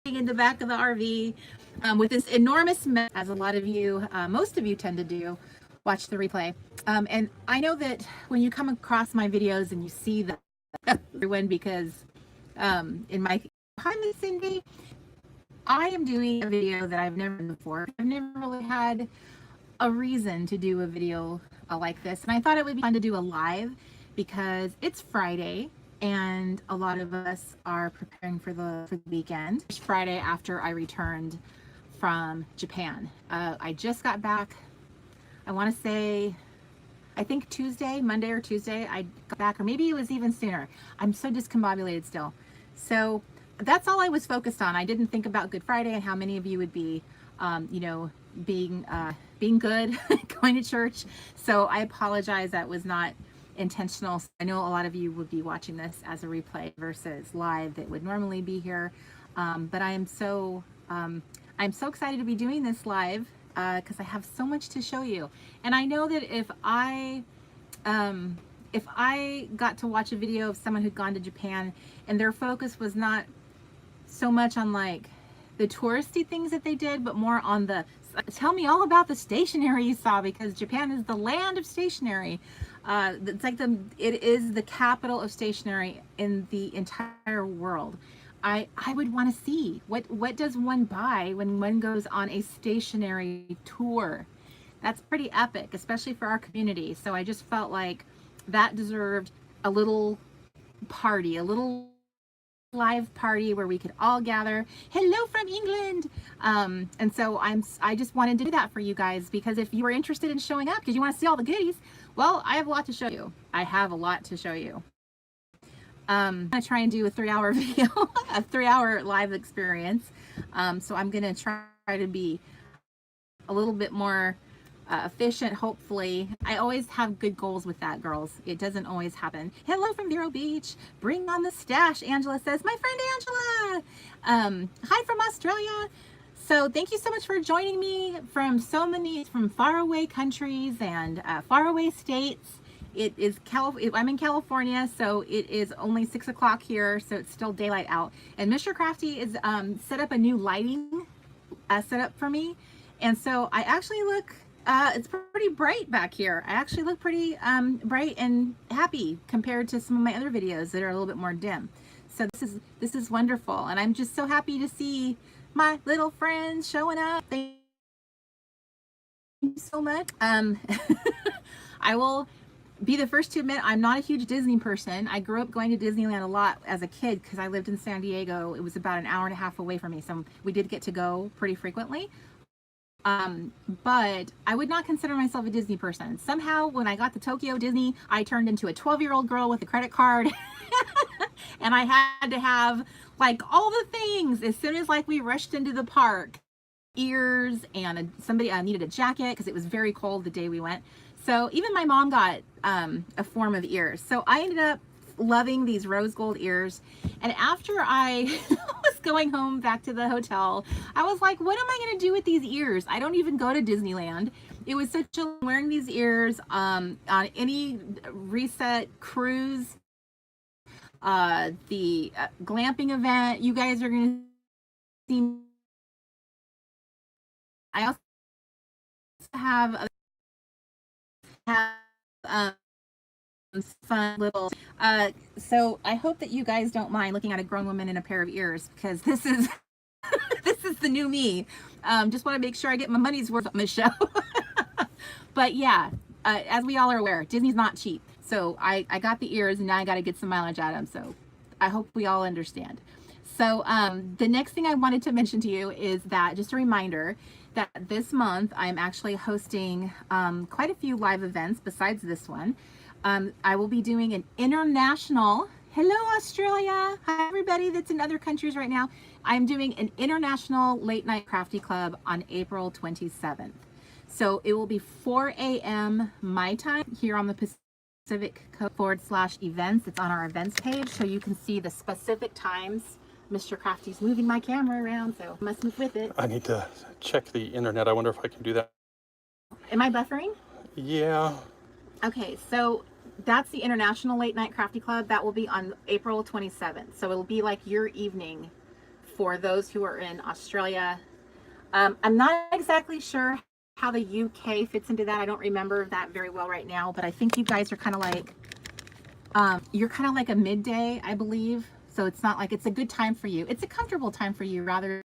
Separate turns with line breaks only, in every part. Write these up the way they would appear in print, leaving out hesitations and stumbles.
in the back of the RV with this enormous mess, as a lot of you, most of you tend to do, watch the replay. And I know that when you come across my videos and you see that everyone, because in my hi Miss Cindy, I am doing a video that I've never done before. I've never really had a reason to do a video like this, and I thought it would be fun to do a live because it's Friday and a lot of us are preparing for the weekend. It's Friday after I returned from Japan. I just got back, I want to say, I think Tuesday, Monday or Tuesday, I got back, or maybe it was even sooner. I'm so discombobulated still. So that's all I was focused on. I didn't think about Good Friday and how many of you would be, you know, being good, going to church. So I apologize, that was not intentional. I know a lot of you would be watching this as a replay versus live that would normally be here. But I'm so excited to be doing this live because I have so much to show you. And I know that if I got to watch a video of someone who'd gone to Japan and their focus was not so much on like the touristy things that they did, but more on the, tell me all about the stationery you saw, because Japan is the land of stationery. It's like it is the capital of stationery in the entire world. I would want to see what does one buy when one goes on a stationery tour. That's pretty epic, especially for our community. So I just felt like that deserved a little party, a little live party where we could all gather. Hello from England. And so I just wanted to do that for you guys, because if you were interested in showing up because you want to see all the goodies, well, I have a lot to show you. I have a lot to show you. I'm gonna try and do a 3-hour video, a 3-hour live experience. So I'm gonna try to be a little bit more efficient, hopefully. I always have good goals with that, girls. It doesn't always happen. Hello from Vero Beach. Bring on the stash, Angela says. My friend Angela. Hi from Australia. So thank you so much for joining me from from faraway countries and faraway states. It is I'm in California, so it is only 6 o'clock here, so it's still daylight out. And Mr. Crafty is set up a new lighting setup for me, and so I actually look. It's pretty bright back here. I actually look pretty bright and happy compared to some of my other videos that are a little bit more dim. So this is wonderful, and I'm just so happy to see my little friends showing up. Thank you so much. I will be the first to admit I'm not a huge Disney person. I grew up going to Disneyland a lot as a kid because I lived in San Diego. It was about an hour and a half away from me, so we did get to go pretty frequently. But I would not consider myself a Disney person. Somehow when I got to Tokyo Disney, I turned into a 12-year-old girl with a credit card and I had to have like all the things. As soon as like we rushed into the park, ears, and somebody needed a jacket because it was very cold the day we went. So even my mom got a form of ears. So I ended up loving these rose gold ears. And after I was going home back to the hotel, I was like, what am I going to do with these ears? I don't even go to Disneyland. It was such a wearing these ears on any reset cruise, the glamping event. You guys are going to see. I also have fun little so I hope that you guys don't mind looking at a grown woman in a pair of ears, because this is this is the new me. Just want to make sure I get my money's worth on this show. But yeah, as we all are aware, Disney's not cheap, so I got the ears and now I got to get some mileage out of them, so I hope we all understand. So the next thing I wanted to mention to you is that, just a reminder that this month I'm actually hosting quite a few live events besides this one. I will be doing an international, hello Australia, hi everybody that's in other countries right now. I'm doing an international late night crafty club on April 27th. So it will be 4 a.m. my time here on the Pacific Coast /events. It's on our events page, so you can see the specific times. Mr. Crafty's moving my camera around, so I must move with it.
I need to check the internet. I wonder if I can do that.
Am I buffering?
Yeah.
Okay, so that's the International Late Night Crafty Club. That will be on April 27th. So it'll be like your evening for those who are in Australia. I'm not exactly sure how the UK fits into that. I don't remember that very well right now, but I think you guys are kind of like, you're kind of like a midday, I believe. So it's not like, it's a good time for you. It's a comfortable time for you, rather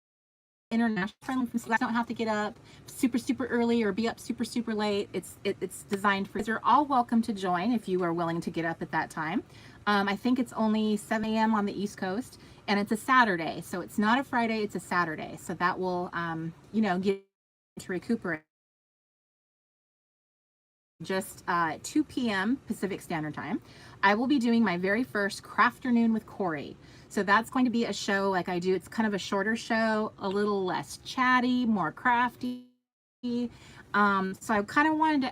international friendly. So you guys don't have to get up super early or be up super late. It's designed for, you're all welcome to join if you are willing to get up at that time. I think it's only 7 a.m. on the East Coast, and it's a Saturday. So it's not a Friday, it's a Saturday. So that will, you know, get to recuperate. Just 2 p.m. Pacific Standard Time, I will be doing my very first Crafternoon with Corey. So that's going to be a show like I do. It's kind of a shorter show, a little less chatty, more crafty. So I kind of wanted to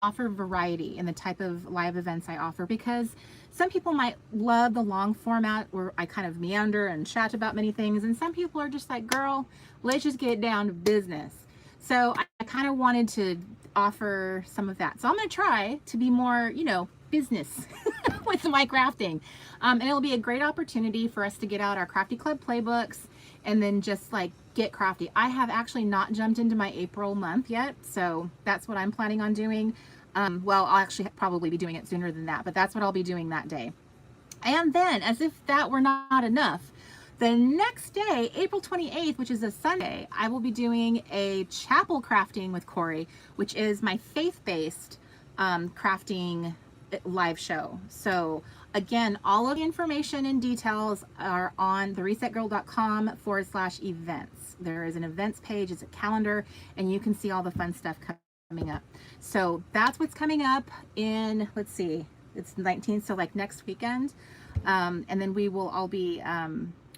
offer variety in the type of live events I offer, because some people might love the long format where I kind of meander and chat about many things, and some people are just like, girl, let's just get down to business. So I kind of wanted to offer some of that. So I'm going to try to be more, you know, business with my crafting. And it'll be a great opportunity for us to get out our Crafty Club playbooks and then just like get crafty. I have actually not jumped into my April month yet, so that's what I'm planning on doing. Well, I'll actually probably be doing it sooner than that, but that's what I'll be doing that day. And then, as if that were not enough, the next day, April 28th, which is a Sunday, I will be doing a chapel crafting with Corey, which is my faith-based crafting live show. So again, all of the information and details are on theresetgirl.com/events. There is an events page, it's a calendar, and you can see all the fun stuff coming up. So that's what's coming up in, let's see, it's 19th, so like next weekend. And then we will all be,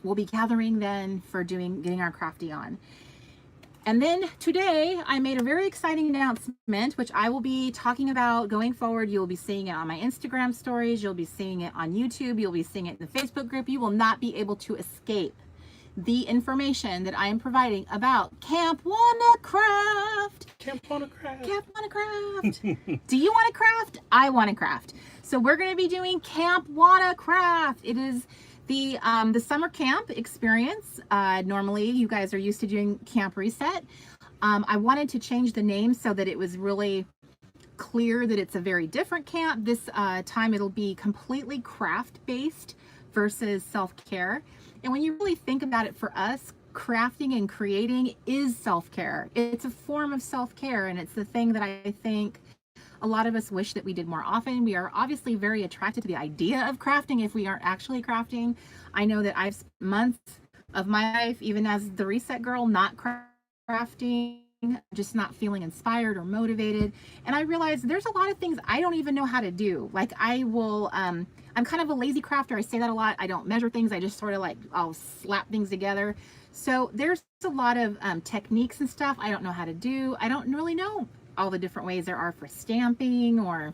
we'll be gathering then for getting our crafty on. And then today I made a very exciting announcement, which I will be talking about going forward. You'll be seeing it on my Instagram stories. You'll be seeing it on YouTube. You'll be seeing it in the Facebook group. You will not be able to escape the information that I am providing about Camp Wanna Craft.
Camp Wanna Craft.
Camp Wanna Craft. Do you want to craft? I want to craft. So we're going to be doing Camp Wanna Craft. It is the summer camp experience. Normally you guys are used to doing Camp Reset. I wanted to change the name so that it was really clear that it's a very different camp. This time it'll be completely craft based versus self-care. And when you really think about it, for us, crafting and creating is self-care. It's a form of self-care, and it's the thing that I think a lot of us wish that we did more often. We are obviously very attracted to the idea of crafting if we aren't actually crafting. I know that I've spent months of my life, even as the Reset Girl, not crafting, just not feeling inspired or motivated. And I realized there's a lot of things I don't even know how to do. Like I will, I'm kind of a lazy crafter. I say that a lot. I don't measure things. I just sort of like, I'll slap things together. So there's a lot of techniques and stuff I don't know how to do. I don't really know all the different ways there are for stamping or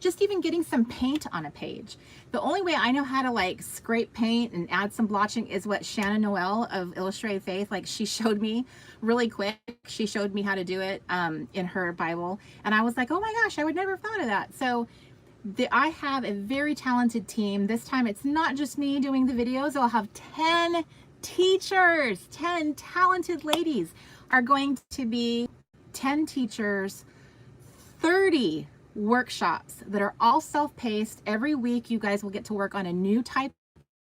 just even getting some paint on a page. The only way I know how to like scrape paint and add some blotching is what Shannon Noel of Illustrated Faith, like she showed me really quick. She showed me how to do it in her Bible. And I was like, oh my gosh, I would never have thought of that. So I have a very talented team. This time it's not just me doing the videos. I'll have 10 teachers, 10 talented ladies are going to be 10 teachers, 30 workshops that are all self-paced. Every week you guys will get to work on a new type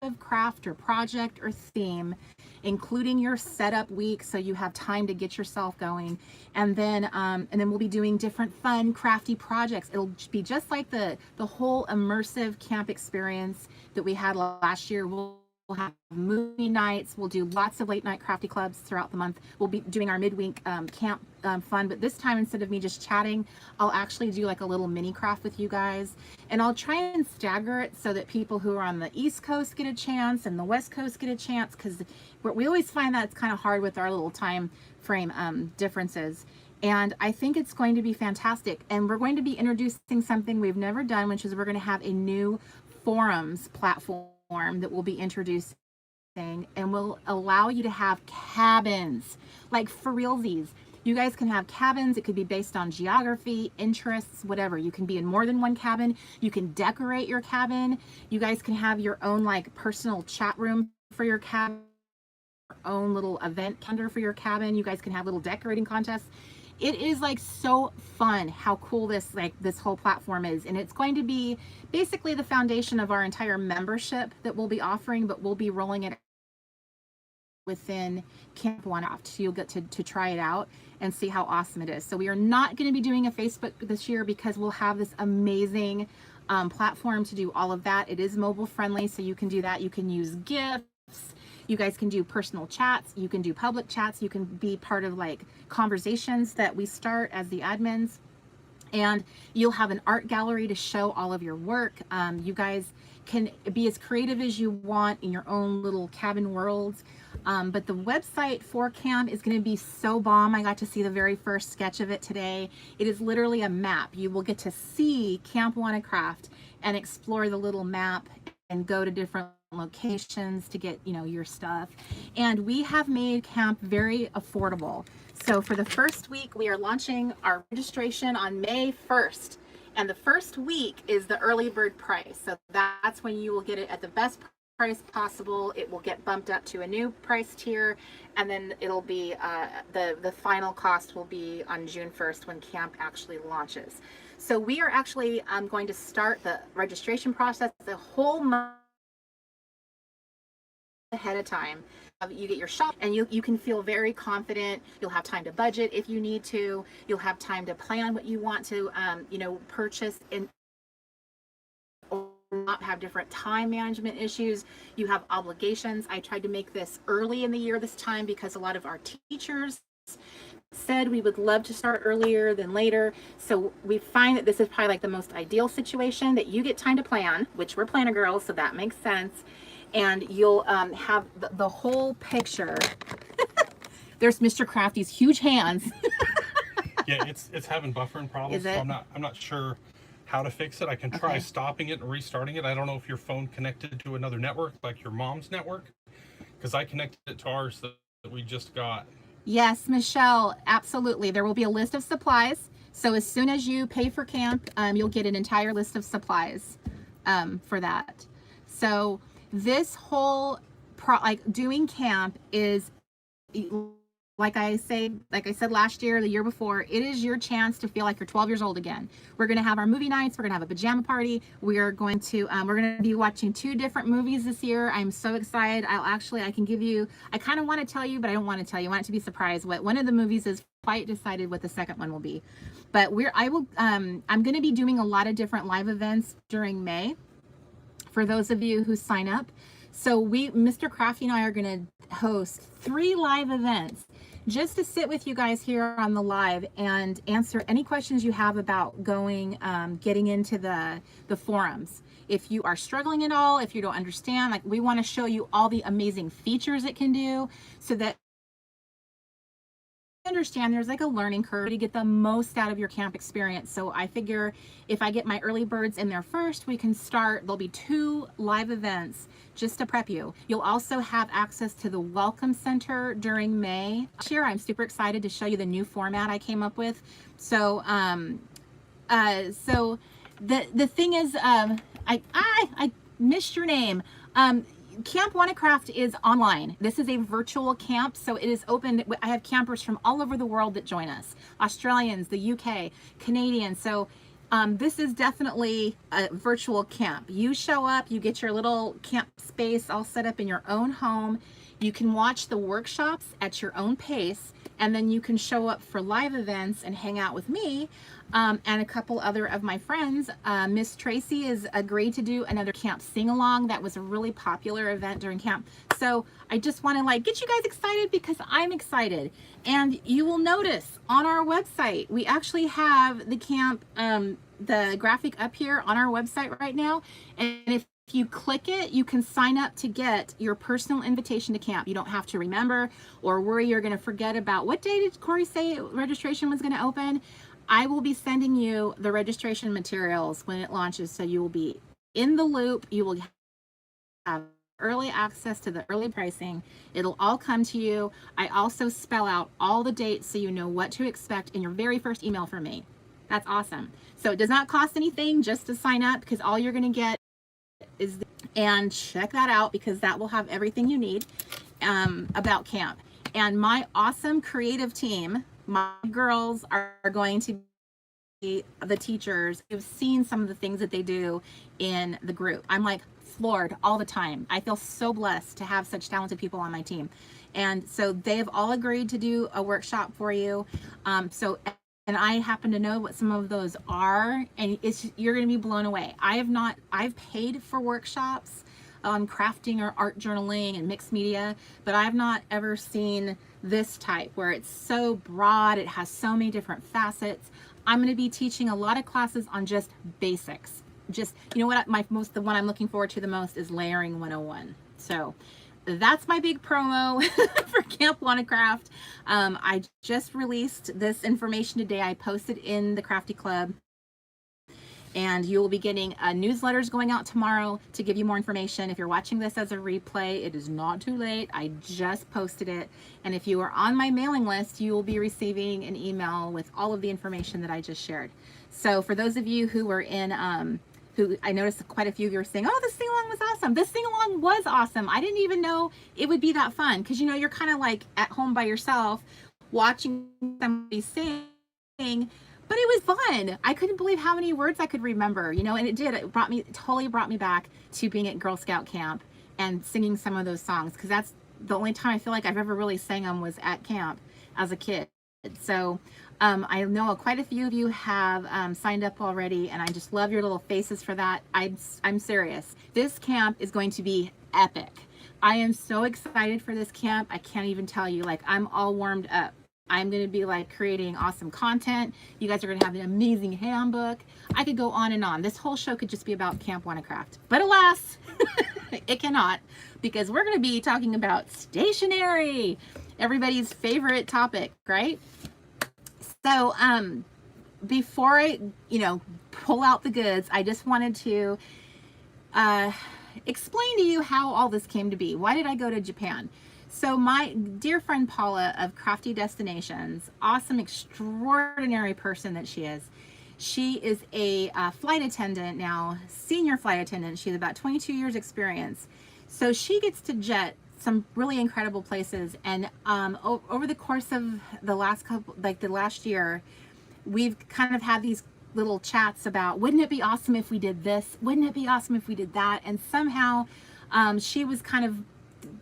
of craft or project or theme, including your setup week, so you have time to get yourself going. And then we'll be doing different fun crafty projects. It'll be just like the whole immersive camp experience that we had last year. We'll have movie nights. We'll do lots of late night crafty clubs throughout the month. We'll be doing our midweek camp fun, but this time instead of me just chatting, I'll actually do like a little mini craft with you guys, and I'll try and stagger it so that people who are on the East Coast get a chance and the West Coast get a chance, because we always find that it's kind of hard with our little time frame differences. And I think it's going to be fantastic. And we're going to be introducing something we've never done, which is we're going to have a new forums platform that we'll be introducing, and will allow you to have cabins, like for realsies. You guys can have cabins. It could be based on geography, interests, whatever. You can be in more than one cabin. You can decorate your cabin. You guys can have your own like personal chat room for your cabin. own little event calendar for your cabin. You guys can have little decorating contests. It is like so fun how cool this whole platform is, and it's going to be basically the foundation of our entire membership that we'll be offering, but we'll be rolling it within Camp One Craft. So you'll get to try it out and see how awesome it is. So we are not going to be doing a Facebook this year because we'll have this amazing platform to do all of that. It is mobile friendly, so you can do that. You can use GIFs. You guys can do personal chats. You can do public chats. You can be part of like conversations that we start as the admins. And you'll have an art gallery to show all of your work. You guys can be as creative as you want in your own little cabin worlds. But the website for camp is going to be so bomb. I got to see the very first sketch of it today. It is literally a map. You will get to see Camp Craft and explore the little map and go to different locations to get, you know, your stuff. And we have made camp very affordable. So for the first week, we are launching our registration on May 1st. And the first week is the early bird price. So that's when you will get it at the best price possible. It will get bumped up to a new price tier, and then it'll be the final cost will be on June 1st when camp actually launches. So we are actually going to start the registration process the whole month ahead of time. You get your shop, and you can feel very confident. You'll have time to budget if you need to. You'll have time to plan what you want to you know, purchase and not have different time management issues. You have obligations. I tried to make this early in the year this time because a lot of our teachers said we would love to start earlier than later. So we find that this is probably like the most ideal situation, that you get time to plan, which we're planner girls, so that makes sense. And you'll have the whole picture. There's Mr. Crafty's huge hands.
Yeah, it's having buffering problems.
Is it?
So I'm not sure how to fix it. I can try stopping it and restarting it. I don't know if your phone connected to another network, like your mom's network, because I connected it to ours that we just got.
Yes, Michelle, absolutely. There will be a list of supplies. So as soon as you pay for camp, you'll get an entire list of supplies for that. So this whole doing camp is, like I said last year, the year before, it is your chance to feel like you're 12 years old again. We're going to have our movie nights. We're going to have a pajama party. We're going to be watching 2 different movies this year. I'm so excited. I can give you, I kind of want to tell you, but I don't want to tell you. I want it to be surprised what one of the movies is. Quite decided what the second one will be. But I'm going to be doing a lot of different live events during May for those of you who sign up. So Mr. Crafty and I are going to host 3 live events just to sit with you guys here on the live and answer any questions you have about getting into the forums. If you are struggling at all, if you don't understand, like, we want to show you all the amazing features it can do so that understand there's like a learning curve to get the most out of your camp experience. So I figure if I get my early birds in there first, we can start. There'll be 2 live events just to prep you. You'll also have access to the Welcome Center during May. Here, I'm super excited to show you the new format I came up with. So so the thing is, I missed your name. Camp Craft is online. This is a virtual camp, so it is open. I have campers from all over the world that join us. Australians, the UK, Canadians. So this is definitely a virtual camp. You show up, you get your little camp space all set up in your own home. You can watch the workshops at your own pace, and then you can show up for live events and hang out with me and a couple other of my friends. Miss Tracy has agreed to do another camp sing-along. That was a really popular event during camp. So I just want to get you guys excited because I'm excited. And you will notice on our website, we actually have the camp, the graphic up here on our website right now. And if you click it, you can sign up to get your personal invitation to camp. You don't have to remember or worry you're going to forget about what day did Corey say registration was going to open. I will be sending you the registration materials when it launches, so you will be in the loop. You will have early access to the early pricing. It'll all come to you. I also spell out all the dates so you know what to expect in your very first email from me. That's awesome. So it does not cost anything just to sign up, because all you're going to get is and check that out, because that will have everything you need. about camp. And my awesome creative team, my girls are going to be the teachers who've seen some of the things that they do in the group. I'm like floored all the time. I feel so blessed to have such talented people on my team. And so they have all agreed to do a workshop for you. And I happen to know what some of those are, and you're going to be blown away. I've paid for workshops on crafting or art journaling and mixed media, but I've not ever seen this type where it's so broad. It has so many different facets. I'm going to be teaching a lot of classes on just basics. Just, you know what, the one I'm looking forward to the most is layering 101. So that's my big promo for Camp WannaCraft. I just released this information today. I posted in the Crafty Club, and you will be getting newsletters going out tomorrow to give you more information. If you're watching this as a replay, it is not too late. I just posted it. And if you are on my mailing list, you will be receiving an email with all of the information that I just shared. So for those of you who were in, who I noticed quite a few of you were saying, oh, this sing-along was awesome. This sing-along was awesome. I didn't even know it would be that fun. Because, you know, you're kind of like at home by yourself watching somebody sing. But it was fun. I couldn't believe how many words I could remember, you know, and it did. It totally brought me back to being at Girl Scout camp and singing some of those songs, because that's the only time I feel like I've ever really sang them was at camp as a kid. So I know quite a few of you have signed up already, and I just love your little faces for that. I'm serious. This camp is going to be epic. I am so excited for this camp. I can't even tell you, like, I'm all warmed up. I'm going to be like creating awesome content. You guys are going to have an amazing handbook. I could go on and on. This whole show could just be about Camp WannaCraft. But alas, it cannot, because we're going to be talking about stationery, everybody's favorite topic, right? So before I, pull out the goods, I just wanted to explain to you how all this came to be. Why did I go to Japan? So my dear friend Paula of Crafty Destinations, awesome, extraordinary person that she is a flight attendant now, senior flight attendant. She has about 22 years experience. So she gets to jet some really incredible places. And over the course of the last year, we've kind of had these little chats about, wouldn't it be awesome if we did this? Wouldn't it be awesome if we did that? And somehow she was kind of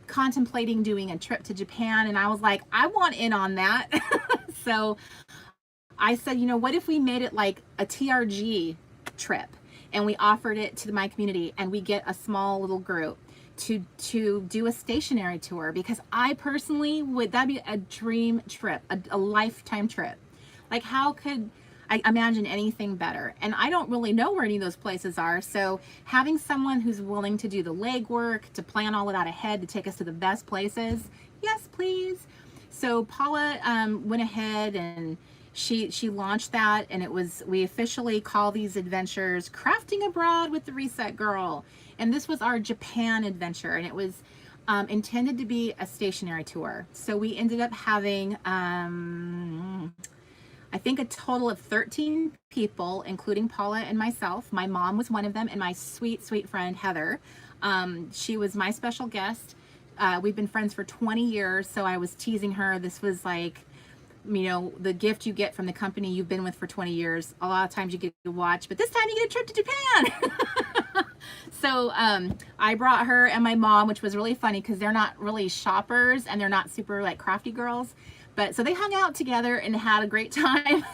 contemplating doing a trip to Japan, and I was like, I want in on that. So I said, what if we made it like a TRG trip, and we offered it to my community, and we get a small little group to do a stationery tour, because I personally that'd be a dream trip, a lifetime trip. Like, how could I imagine anything better? And I don't really know where any of those places are. So having someone who's willing to do the legwork, to plan all of that ahead, to take us to the best places, yes, please. So Paula went ahead and she launched that, and we officially call these adventures Crafting Abroad with the Reset Girl. And this was our Japan adventure, and it was intended to be a stationery tour. So we ended up having I think a total of 13 people, including Paula and myself. My mom was one of them, and my sweet, sweet friend, Heather. She was my special guest. We've been friends for 20 years, so I was teasing her. This was like, the gift you get from the company you've been with for 20 years. A lot of times you get to watch, but this time you get a trip to Japan. So I brought her and my mom, which was really funny because they're not really shoppers and they're not super like crafty girls. But so they hung out together and had a great time.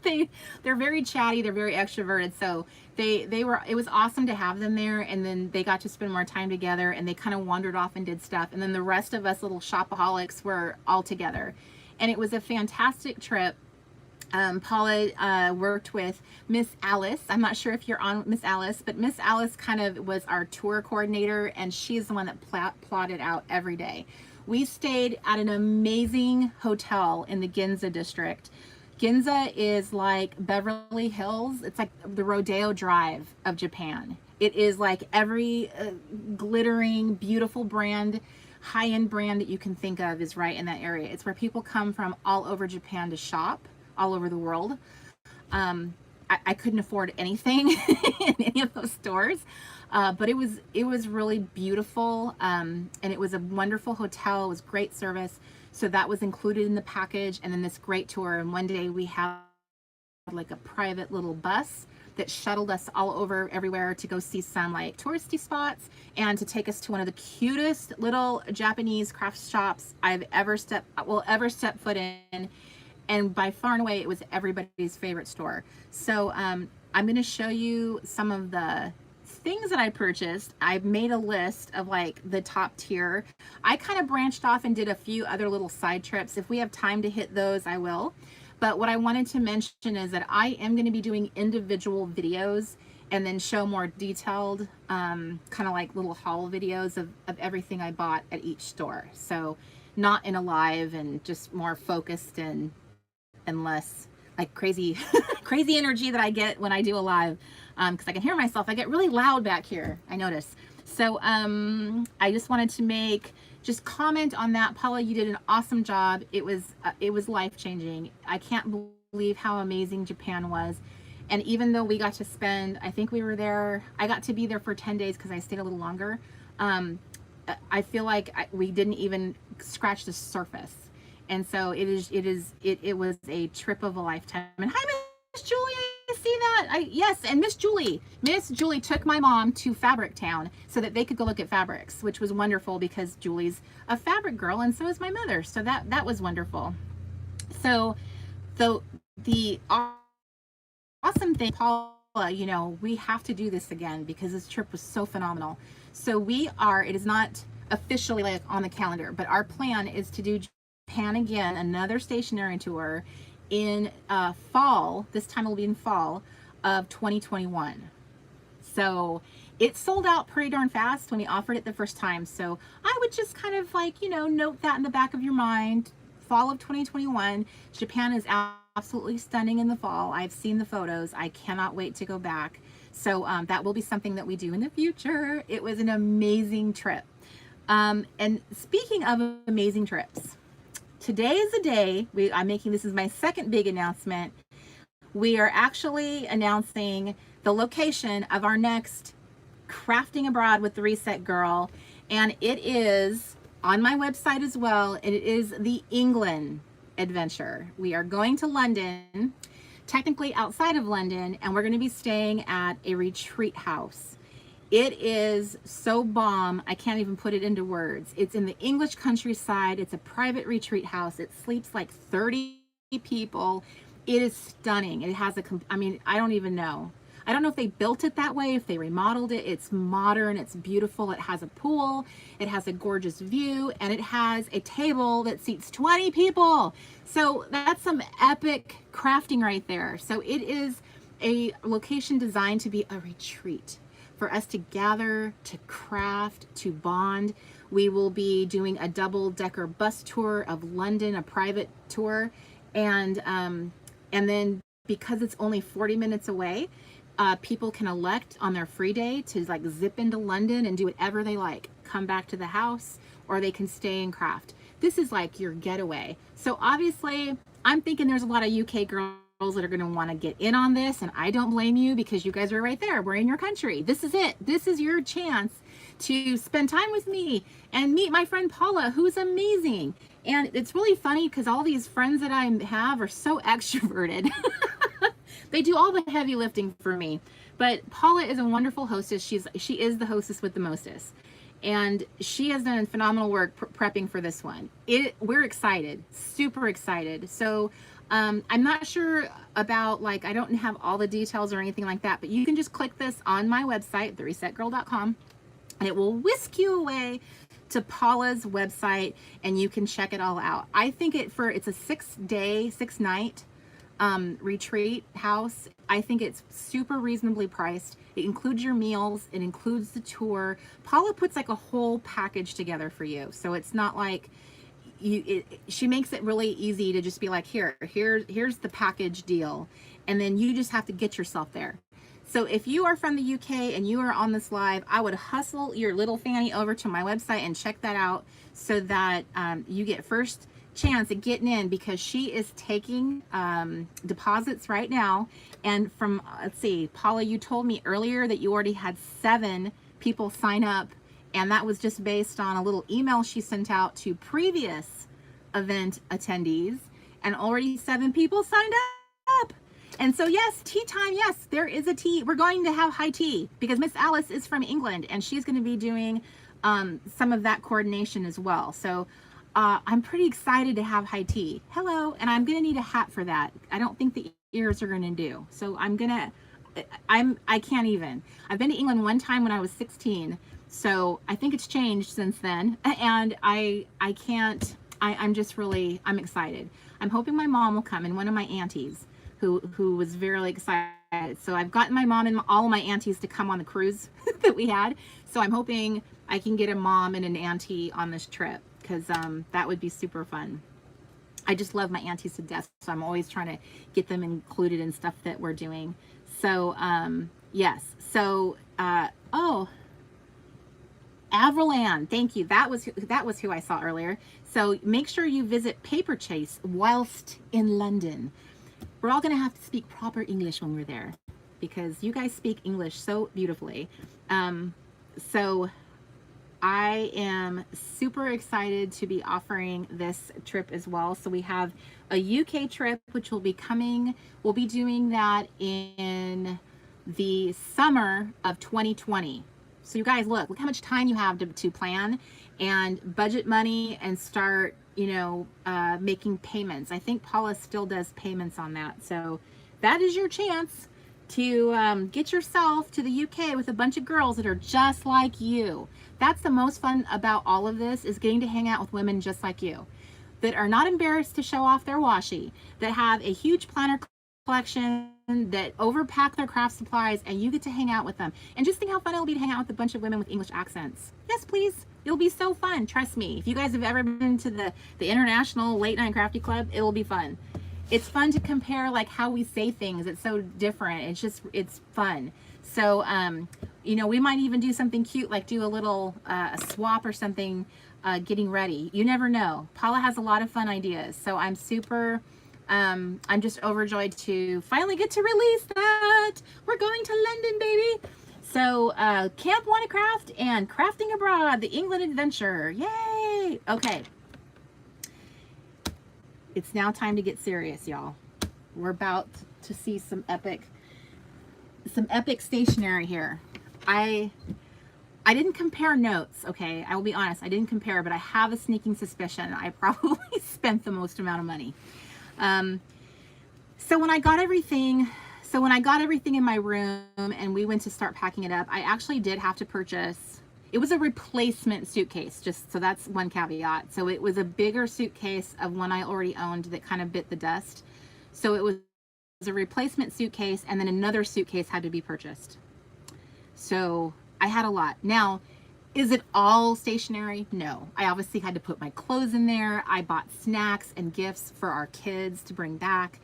They're very chatty. They're very extroverted. So it was awesome to have them there. And then they got to spend more time together, and they kind of wandered off and did stuff. And then the rest of us little shopaholics were all together. And it was a fantastic trip. Paula worked with Miss Alice. I'm not sure if you're on Miss Alice, but Miss Alice kind of was our tour coordinator, and she's the one that plotted out every day. We stayed at an amazing hotel in the Ginza district. Ginza is like Beverly Hills. It's like the Rodeo Drive of Japan. It is like every glittering, beautiful brand, high-end brand that you can think of is right in that area. It's where people come from all over Japan to shop, all over the world. I couldn't afford anything in any of those stores. But it was really beautiful. And it was a wonderful hotel. It was great service. So that was included in the package. And then this great tour. And one day we had like a private little bus that shuttled us all over everywhere to go see some like touristy spots and to take us to one of the cutest little Japanese craft shops I've ever stepped foot in. And by far and away, it was everybody's favorite store. So I'm going to show you some of the things that I purchased. I've made a list of like the top tier. I kind of branched off and did a few other little side trips. If we have time to hit those, I will. But what I wanted to mention is that I am going to be doing individual videos and then show more detailed, kind of like little haul videos of everything I bought at each store. So not in a live and just more focused and less like crazy, crazy energy that I get when I do a live. Because I can hear myself. I get really loud back here, I notice. So I just wanted to just comment on that. Paula, you did an awesome job. It was life-changing. I can't believe how amazing Japan was. And even though we got to spend, I think we were there, I got to be there for 10 days because I stayed a little longer. I feel like we didn't even scratch the surface. And so it was a trip of a lifetime. And hi, Miss Julie, I see that. Yes, and Miss Julie took my mom to Fabric Town so that they could go look at fabrics, which was wonderful because Julie's a fabric girl and so is my mother. So that was wonderful. So the awesome thing, Paula, you know, we have to do this again because this trip was so phenomenal. So it is not officially like on the calendar, but our plan is to do Japan again, another stationery tour in fall. This time it'll be in fall of 2021. So it sold out pretty darn fast when we offered it the first time. So I would just kind of like, you know, note that in the back of your mind. Fall of 2021. Japan is absolutely stunning in the fall. I've seen the photos. I cannot wait to go back. So that will be something that we do in the future. It was an amazing trip. And speaking of amazing trips, today is the day I'm making. This is my second big announcement. We are actually announcing the location of our next Crafting Abroad with the Reset Girl, and it is on my website as well. It is the England adventure. We are going to London, technically outside of London, and we're going to be staying at a retreat house. It is so bomb, I can't even put it into words. It's in the English countryside. It's a private retreat house. It sleeps like 30 people. It is stunning. It has I don't even know. I don't know if they built it that way, if they remodeled it. It's modern, it's beautiful. It has a pool, it has a gorgeous view, and it has a table that seats 20 people. So that's some epic crafting right there. So it is a location designed to be a retreat for us to gather, to craft, to bond. We will be doing a double-decker bus tour of London, a private tour, and then because it's only 40 minutes away, people can elect on their free day to like zip into London and do whatever they like, come back to the house, or they can stay and craft. This is like your getaway. So obviously, I'm thinking there's a lot of UK girls that are going to want to get in on this, and I don't blame you because you guys are right there. We're in your country. This is it. This is your chance to spend time with me and meet my friend Paula, who's amazing. And it's really funny because all these friends that I have are so extroverted. They do all the heavy lifting for me. But Paula is a wonderful hostess. She is the hostess with the mostest. And she has done phenomenal work prepping for this one. We're excited, super excited. So I'm not sure about, like, I don't have all the details or anything like that, but you can just click this on my website, theresetgirl.com, and it will whisk you away to Paula's website and you can check it all out. I think it's a 6-day, 6-night retreat house. I think it's super reasonably priced. It includes your meals, it includes the tour. Paula puts like a whole package together for you. So it's not like she makes it really easy to just be like, here's the package deal. And then you just have to get yourself there. So if you are from the UK and you are on this live, I would hustle your little fanny over to my website and check that out so that you get first chance at getting in, because she is taking deposits right now. And from, let's see, Paula, you told me earlier that you already had 7 people sign up, and that was just based on a little email she sent out to previous event attendees, and already 7 people signed up. And so yes, tea time, yes, there is a tea. We're going to have high tea because Miss Alice is from England and she's going to be doing some of that coordination as well. So I'm pretty excited to have high tea. Hello, and I'm going to need a hat for that. I don't think the ears are going to do. So I can't even. I've been to England one time when I was 16. So I think it's changed since then. And I'm just really, I'm excited. I'm hoping my mom will come, and one of my aunties who was very excited. So I've gotten my mom and all of my aunties to come on the cruise that we had. So I'm hoping I can get a mom and an auntie on this trip, because that would be super fun. I just love my aunties to death, so I'm always trying to get them included in stuff that we're doing. So yes, so oh, Avralan, thank you. That was who I saw earlier. So make sure you visit Paper Chase whilst in London. We're all going to have to speak proper English when we're there, because you guys speak English so beautifully. So I am super excited to be offering this trip as well. So we have a UK trip, which will be coming. We'll be doing that in the summer of 2020. So you guys, look how much time you have to plan and budget money and start, making payments. I think Paula still does payments on that. So that is your chance to get yourself to the UK with a bunch of girls that are just like you. That's the most fun about all of this, is getting to hang out with women just like you, that are not embarrassed to show off their washi, that have a huge planner collection, that overpack their craft supplies, and you get to hang out with them. And just think how fun it'll be to hang out with a bunch of women with English accents. Yes, please. It'll be so fun. Trust me. If you guys have ever been to the International Late Night Crafty Club, it will be fun. It's fun to compare like how we say things. It's so different. It's fun. So, we might even do something cute, like do a little a swap or something, getting ready. You never know. Paula has a lot of fun ideas. So I'm super, I'm just overjoyed to finally get to release that. We're going to London, baby. So Camp Wannacraft and Crafting Abroad, the England Adventure. Yay! Okay. It's now time to get serious, y'all. We're about to see some epic stationery here. I didn't compare notes, okay? I will be honest, I didn't compare, but I have a sneaking suspicion I probably spent the most amount of money. So when I got everything in my room and we went to start packing it up, I actually did have to purchase, it was a replacement suitcase, just so that's one caveat. So it was a bigger suitcase of one I already owned that kind of bit the dust. So it was a replacement suitcase, and then another suitcase had to be purchased. So I had a lot. Now, is it all stationery? No. I obviously had to put my clothes in there. I bought snacks and gifts for our kids to bring back,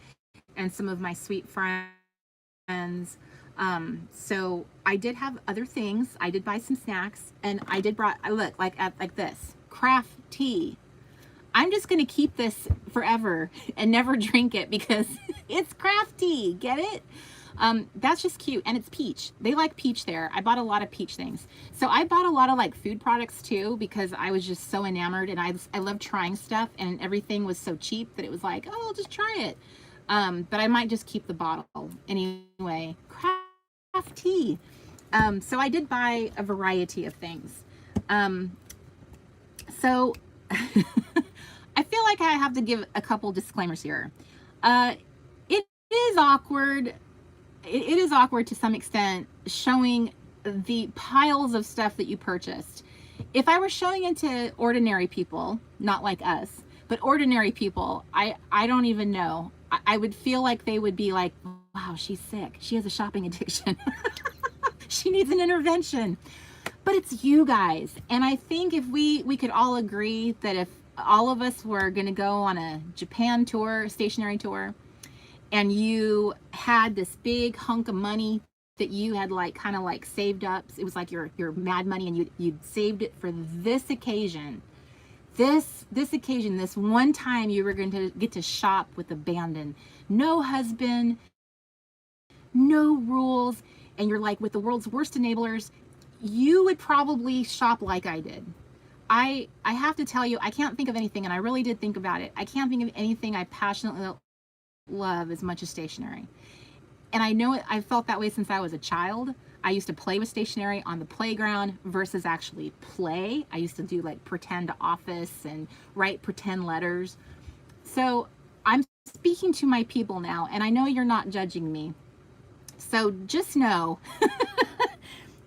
and some of my sweet friends. So I did have other things. I did buy some snacks, and I did look like this craft tea. I'm just going to keep this forever and never drink it because it's craft tea. Get it? That's just cute. And it's peach. They like peach there. I bought a lot of peach things. So I bought a lot of like food products too, because I was just so enamored, and I love trying stuff, and everything was so cheap that it was like, oh, I'll just try it. But I might just keep the bottle anyway. Craft tea. So I did buy a variety of things. So I feel like I have to give a couple disclaimers here. It is awkward. It is awkward to some extent showing the piles of stuff that you purchased. If I were showing it to ordinary people, not like us, but ordinary people, I don't even know. I would feel like they would be like, wow, she's sick. She has a shopping addiction. She needs an intervention. But it's you guys. And I think if we could all agree that if all of us were going to go on a Japan tour, stationery tour, and you had this big hunk of money that you had like kind of like saved up. It was like your mad money, and you'd saved it for this occasion. This occasion, this one time you were going to get to shop with abandon. No husband, no rules, and you're like with the world's worst enablers, you would probably shop like I did. I have to tell you, I can't think of anything, and I really did think about it. I can't think of anything I passionately love as much as stationery. And I know I felt that way since I was a child. I used to play with stationery on the playground versus actually play. I used to do like pretend office and write pretend letters. So I'm speaking to my people now, and I know you're not judging me. So just know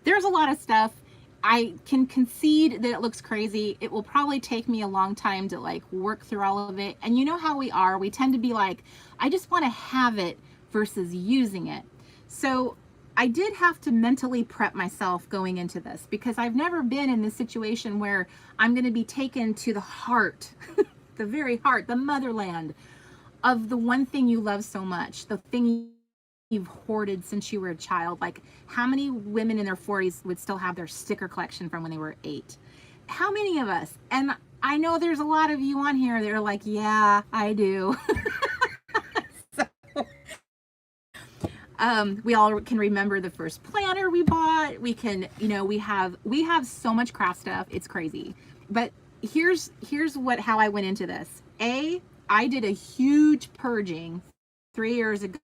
there's a lot of stuff. I can concede that it looks crazy. It will probably take me a long time to like work through all of it. And you know how we are. We tend to be like, I just want to have it versus using it. So I did have to mentally prep myself going into this, because I've never been in this situation where I'm going to be taken to the heart, the very heart, the motherland of the one thing you love so much, the thing you've hoarded since you were a child. Like, how many women in their 40s would still have their sticker collection from when they were 8? How many of us? And I know there's a lot of you on here that are like, yeah, I do. We all can remember the first planner we bought. We can, we have so much craft stuff. It's crazy. But here's how I went into this. I did a huge purging 3 years ago.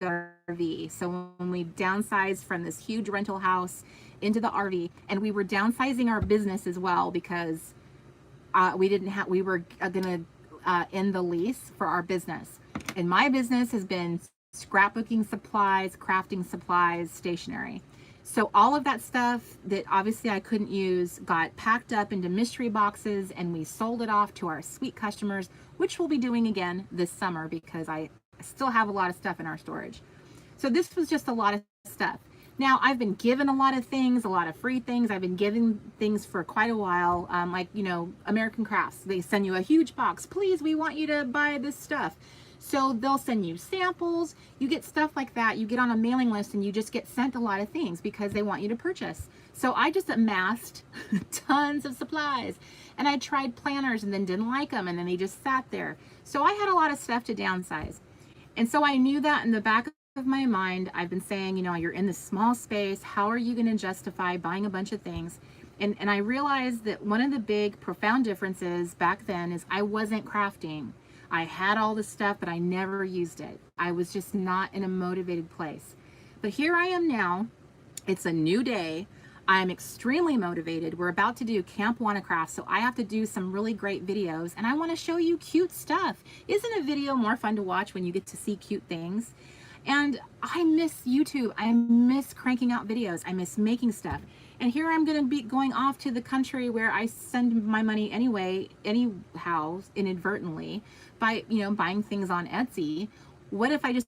RV. So when we downsized from this huge rental house into the RV, and we were downsizing our business as well, because we were going to end the lease for our business. And my business has been scrapbooking supplies, crafting supplies, stationery. So all of that stuff that obviously I couldn't use got packed up into mystery boxes, and we sold it off to our sweet customers, which we'll be doing again this summer, because I still have a lot of stuff in our storage. So this was just a lot of stuff. Now, I've been given a lot of things, a lot of free things. I've been giving things for quite a while. Like, American Crafts, they send you a huge box. Please, we want you to buy this stuff. So they'll send you samples. You get stuff like that. You get on a mailing list, and you just get sent a lot of things because they want you to purchase. So I just amassed tons of supplies, and I tried planners and then didn't like them, and then they just sat there. So I had a lot of stuff to downsize. And so I knew that in the back of my mind. I've been saying, you're in this small space. How are you going to justify buying a bunch of things? And I realized that one of the big profound differences back then is I wasn't crafting. I had all the stuff, but I never used it. I was just not in a motivated place. But here I am now. It's a new day. I'm extremely motivated. We're about to do Camp Wannacraft, so I have to do some really great videos, and I want to show you cute stuff. Isn't a video more fun to watch when you get to see cute things? And I miss YouTube. I miss cranking out videos. I miss making stuff. And here I'm going to be going off to the country where I send my money anyway, anyhow, inadvertently, by, buying things on Etsy. What if I just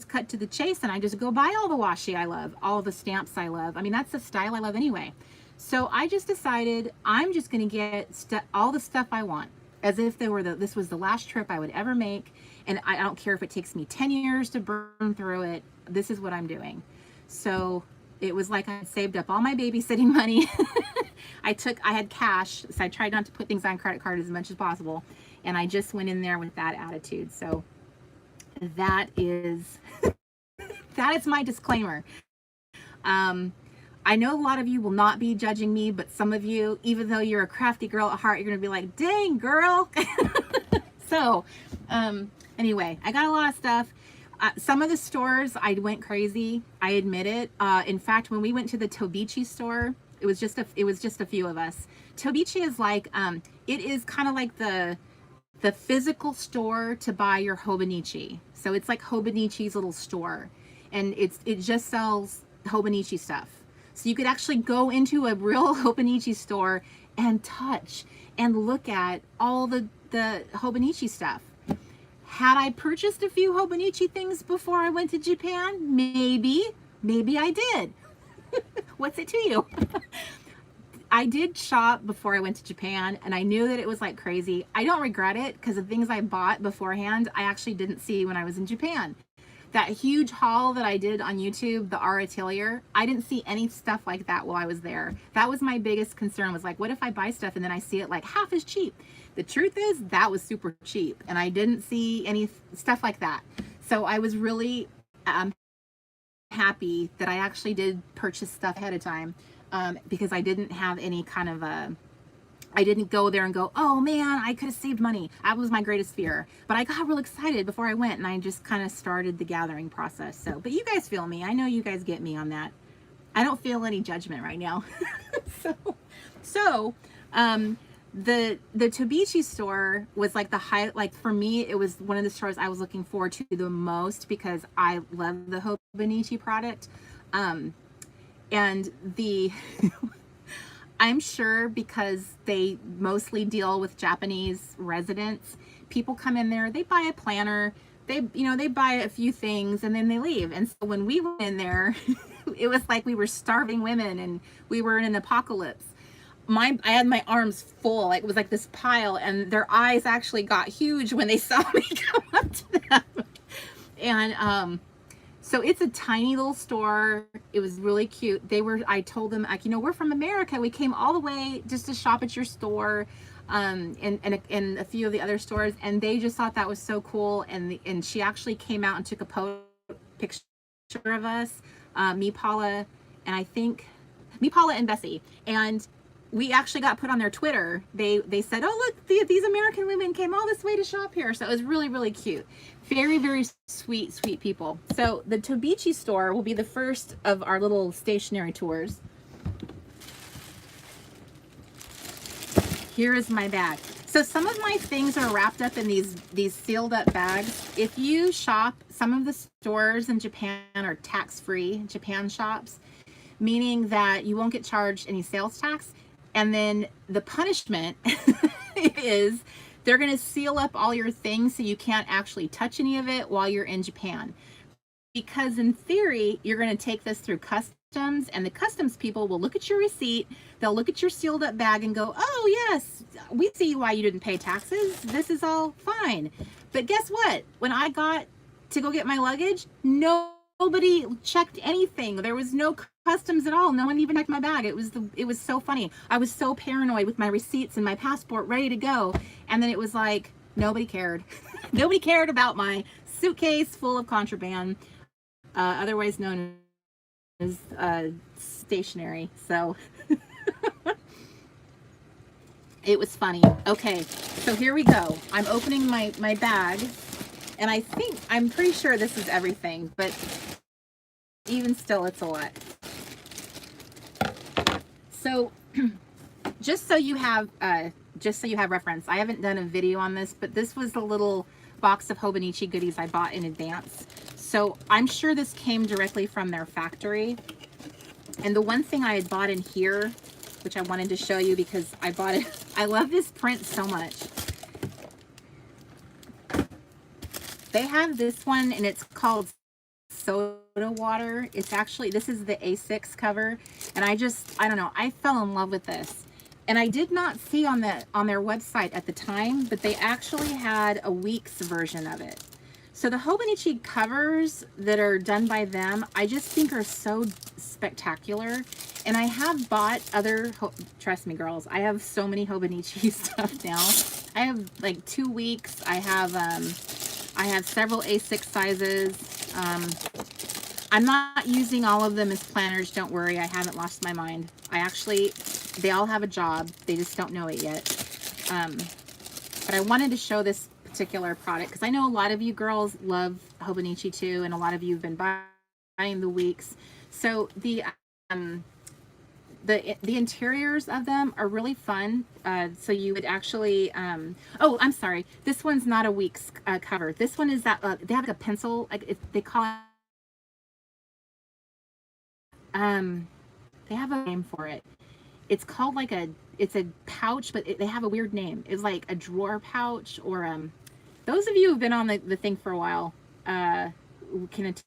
cut to the chase and I just go buy all the washi I love, all the stamps I love? I mean, that's the style I love anyway. So I just decided I'm just going to get all the stuff I want, as if this was the last trip I would ever make. And I don't care if it takes me 10 years to burn through it. This is what I'm doing. So it was like I had saved up all my babysitting money. I had cash, so I tried not to put things on credit card as much as possible. And I just went in there with that attitude. So that is my disclaimer. I know a lot of you will not be judging me, but some of you, even though you're a crafty girl at heart, you're going to be like, dang, girl. So anyway, I got a lot of stuff. Some of the stores, I went crazy. I admit it. In fact, when we went to the Tobichi store, it was just a few of us. Tobichi is like, it is kind of like the physical store to buy your Hobonichi. So it's like Hobonichi's little store, and it just sells Hobonichi stuff. So you could actually go into a real Hobonichi store and touch and look at all the Hobonichi stuff. Had I purchased a few Hobonichi things before I went to Japan? Maybe I did. What's it to you? I did shop before I went to Japan, and I knew that it was like crazy. I don't regret it, because the things I bought beforehand, I actually didn't see when I was in Japan. that huge haul that I did on YouTube, the Our Atelier, I didn't see any stuff like that while I was there. That was my biggest concern, was like, what if I buy stuff and then I see it like half as cheap? The truth is that was super cheap, and I didn't see any stuff like that. So I was really happy that I actually did purchase stuff ahead of time, because I didn't have any kind of I didn't go there and go, oh man, I could have saved money. That was my greatest fear. But I got real excited before I went, and I just kind of started the gathering process. So, but you guys feel me. I know you guys get me on that. I don't feel any judgment right now. The Tobichi store was like the high, like for me, it was one of the stores I was looking forward to the most because I love the Hobonichi product. And the I'm sure because they mostly deal with Japanese residents, people come in there, they buy a planner, they buy a few things and then they leave. And so when we went in there, it was like we were starving women and we were in an apocalypse. I had my arms full, like it was like this pile, and their eyes actually got huge when they saw me come up to them. And so it's a tiny little store. It was really cute. I told them, like, we're from America. We came all the way just to shop at your store, and a few of the other stores, and they just thought that was so cool. And she actually came out and took a picture of us, me, Paula, and I think me, Paula, and Bessie, and we actually got put on their Twitter. They said, oh, look, these American women came all this way to shop here. So it was really, really cute. Very, very sweet, sweet people. So the Tobichi store will be the first of our little stationery tours. Here is my bag. So some of my things are wrapped up in these sealed up bags. If you shop, some of the stores in Japan are tax-free Japan shops, meaning that you won't get charged any sales tax. And then the punishment is they're going to seal up all your things so you can't actually touch any of it while you're in Japan. Because in theory, you're going to take this through customs, and the customs people will look at your receipt, they'll look at your sealed up bag and go, oh yes, we see why you didn't pay taxes. This is all fine. But guess what? When I got to go get my luggage, nobody checked anything. There was no customs at all. No one even checked my bag. It was so funny. I was so paranoid with my receipts and my passport ready to go, and then it was like nobody cared. Nobody cared about my suitcase full of contraband, otherwise known as stationery. So it was funny. Okay, so here we go. I'm opening my bag, and I'm pretty sure this is everything, but even still, it's a lot. So just so you have reference, I haven't done a video on this, but this was the little box of Hobonichi goodies I bought in advance. So I'm sure this came directly from their factory. And the one thing I had bought in here, which I wanted to show you because I bought it, I love this print so much. They have this one, and it's called Soda Water. It's actually, this is the A6 cover, and I don't know, I fell in love with this. And I did not see on their website at the time, but they actually had a week's version of it. So the Hobonichi covers that are done by them, I just think are so spectacular. And I have bought other, trust me girls, I have so many Hobonichi stuff now. I have like 2 weeks. I have several A6 sizes. I'm not using all of them as planners, don't worry, I haven't lost my mind. They all have a job, they just don't know it yet. But I wanted to show this particular product because I know a lot of you girls love Hobonichi too, and a lot of you have been buying the weeks. So the interiors of them are really fun. So you would actually, oh, I'm sorry, this one's not a week's cover. This one is that they have like a pencil, like they call it. They have a name for it. It's called like it's a pouch, but they have a weird name. It's like a drawer pouch, or those of you who've been on the thing for a while can attest.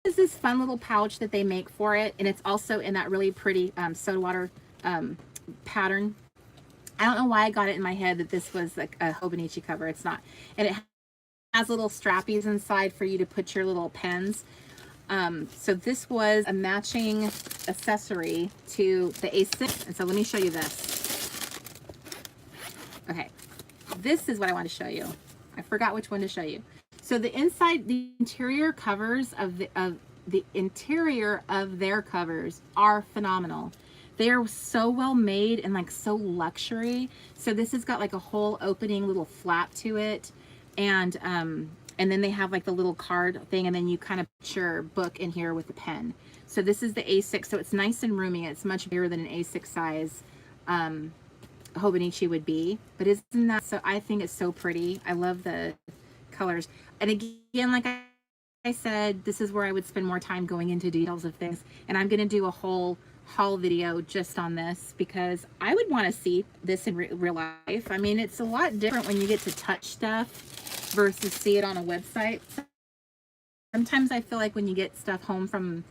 This is this fun little pouch that they make for it, and it's also in that really pretty soda water pattern. I don't know why I got it in my head that this was like a Hobonichi cover. It's not, and it has little strappies inside for you to put your little pens. So this was a matching accessory to the A6. And so let me show you this. Okay, this is what I want to show you. I forgot which one to show you. So the inside, the interior covers of the interior of their covers are phenomenal. They are so well made and like so luxury. So this has got like a whole opening little flap to it. And then they have like the little card thing, and then you kind of put your book in here with a pen. So this is the A6, so it's nice and roomy. It's much bigger than an A6 size Hobonichi would be. But isn't that so? I think it's so pretty. I love the colors. And again, like I said, this is where I would spend more time going into details of things. And I'm going to do a whole haul video just on this because I would want to see this in real life. I mean, it's a lot different when you get to touch stuff versus see it on a website. Sometimes I feel like when you get stuff home from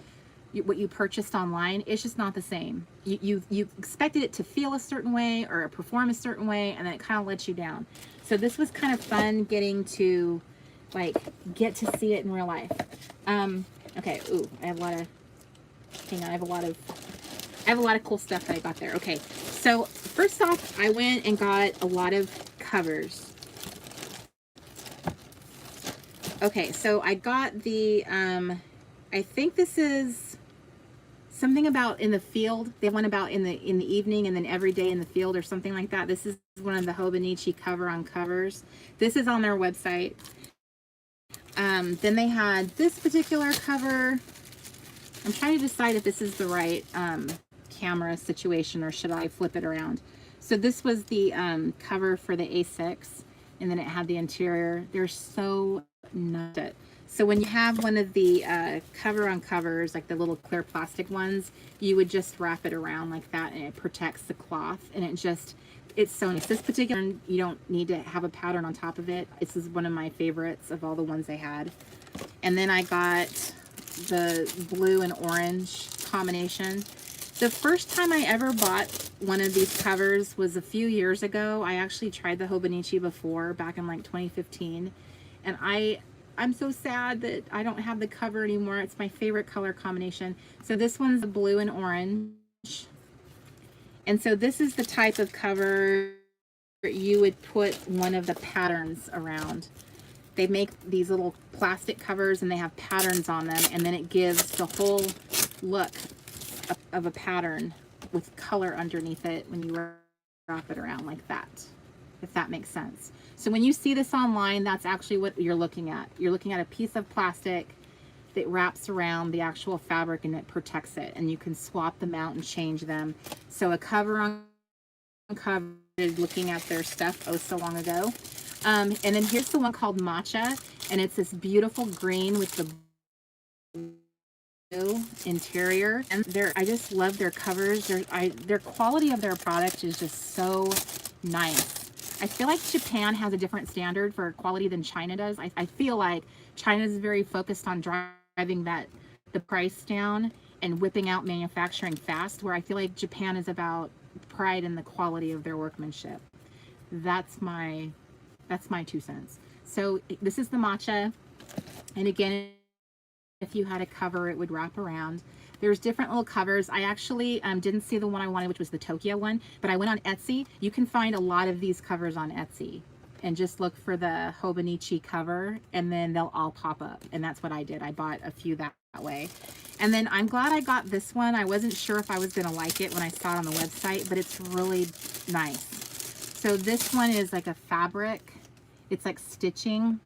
what you purchased online, it's just not the same. You expected it to feel a certain way or perform a certain way, and then it kind of lets you down. So this was kind of fun getting to like get to see it in real life. Okay, ooh, I have a lot of, hang on, I have a lot of cool stuff that I got there. Okay, so first off, I went and got a lot of covers. Okay, so I got the, I think this is something about in the field. They went about in the evening and then every day in the field or something like that. This is one of the Hobonichi cover on covers. This is on their website. Then they had this particular cover. I'm trying to decide if this is the right camera situation or should I flip it around. So this was the cover for the A6, and then it had the interior. They're so nice. So when you have one of the cover on covers, like the little clear plastic ones, you would just wrap it around like that, and it protects the cloth, and it's so nice. This particular one, you don't need to have a pattern on top of it. This is one of my favorites of all the ones they had. And then I got the blue and orange combination. The first time I ever bought one of these covers was a few years ago. I actually tried the Hobonichi before, back in like 2015. And I'm so sad that I don't have the cover anymore. It's my favorite color combination. So this one's the blue and orange. And so this is the type of cover you would put one of the patterns around. They make these little plastic covers and they have patterns on them, and then it gives the whole look of a pattern with color underneath it when you wrap it around like that, if that makes sense. So when you see this online, that's actually what you're looking at. You're looking at a piece of plastic that wraps around the actual fabric and it protects it, and you can swap them out and change them. So a cover on cover, looking at their stuff oh so long ago. And then here's the one called Matcha, and it's this beautiful green with the blue interior. And I just love their covers. Their quality of their product is just so nice. I feel like Japan has a different standard for quality than China does. I feel like China is very focused on driving the price down and whipping out manufacturing fast, where I feel like Japan is about pride in the quality of their workmanship. That's my 2 cents. So this is the Matcha, and again, if you had a cover, it would wrap around. There's different little covers. I actually didn't see the one I wanted, which was the Tokyo one, but I went on Etsy. You can find a lot of these covers on Etsy, and just look for the Hobonichi cover, and then they'll all pop up. And that's what I did. I bought a few that way. And then I'm glad I got this one. I wasn't sure if I was going to like it when I saw it on the website, but it's really nice. So this one is like a fabric. It's like stitching,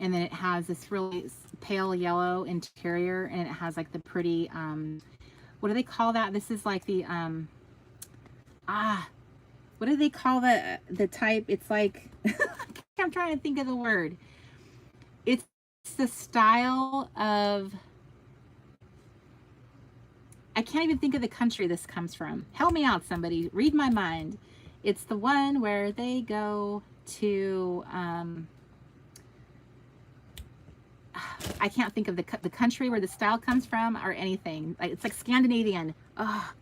and then it has this really pale yellow interior, and it has like the pretty what do they call that? This is like the what do they call the type? It's like I'm trying to think of the word. It's the style of, I can't even think of the country this comes from. Help me out, somebody. Read my mind. It's the one where they go to I can't think of the country where the style comes from or anything. It's like Scandinavian. Oh,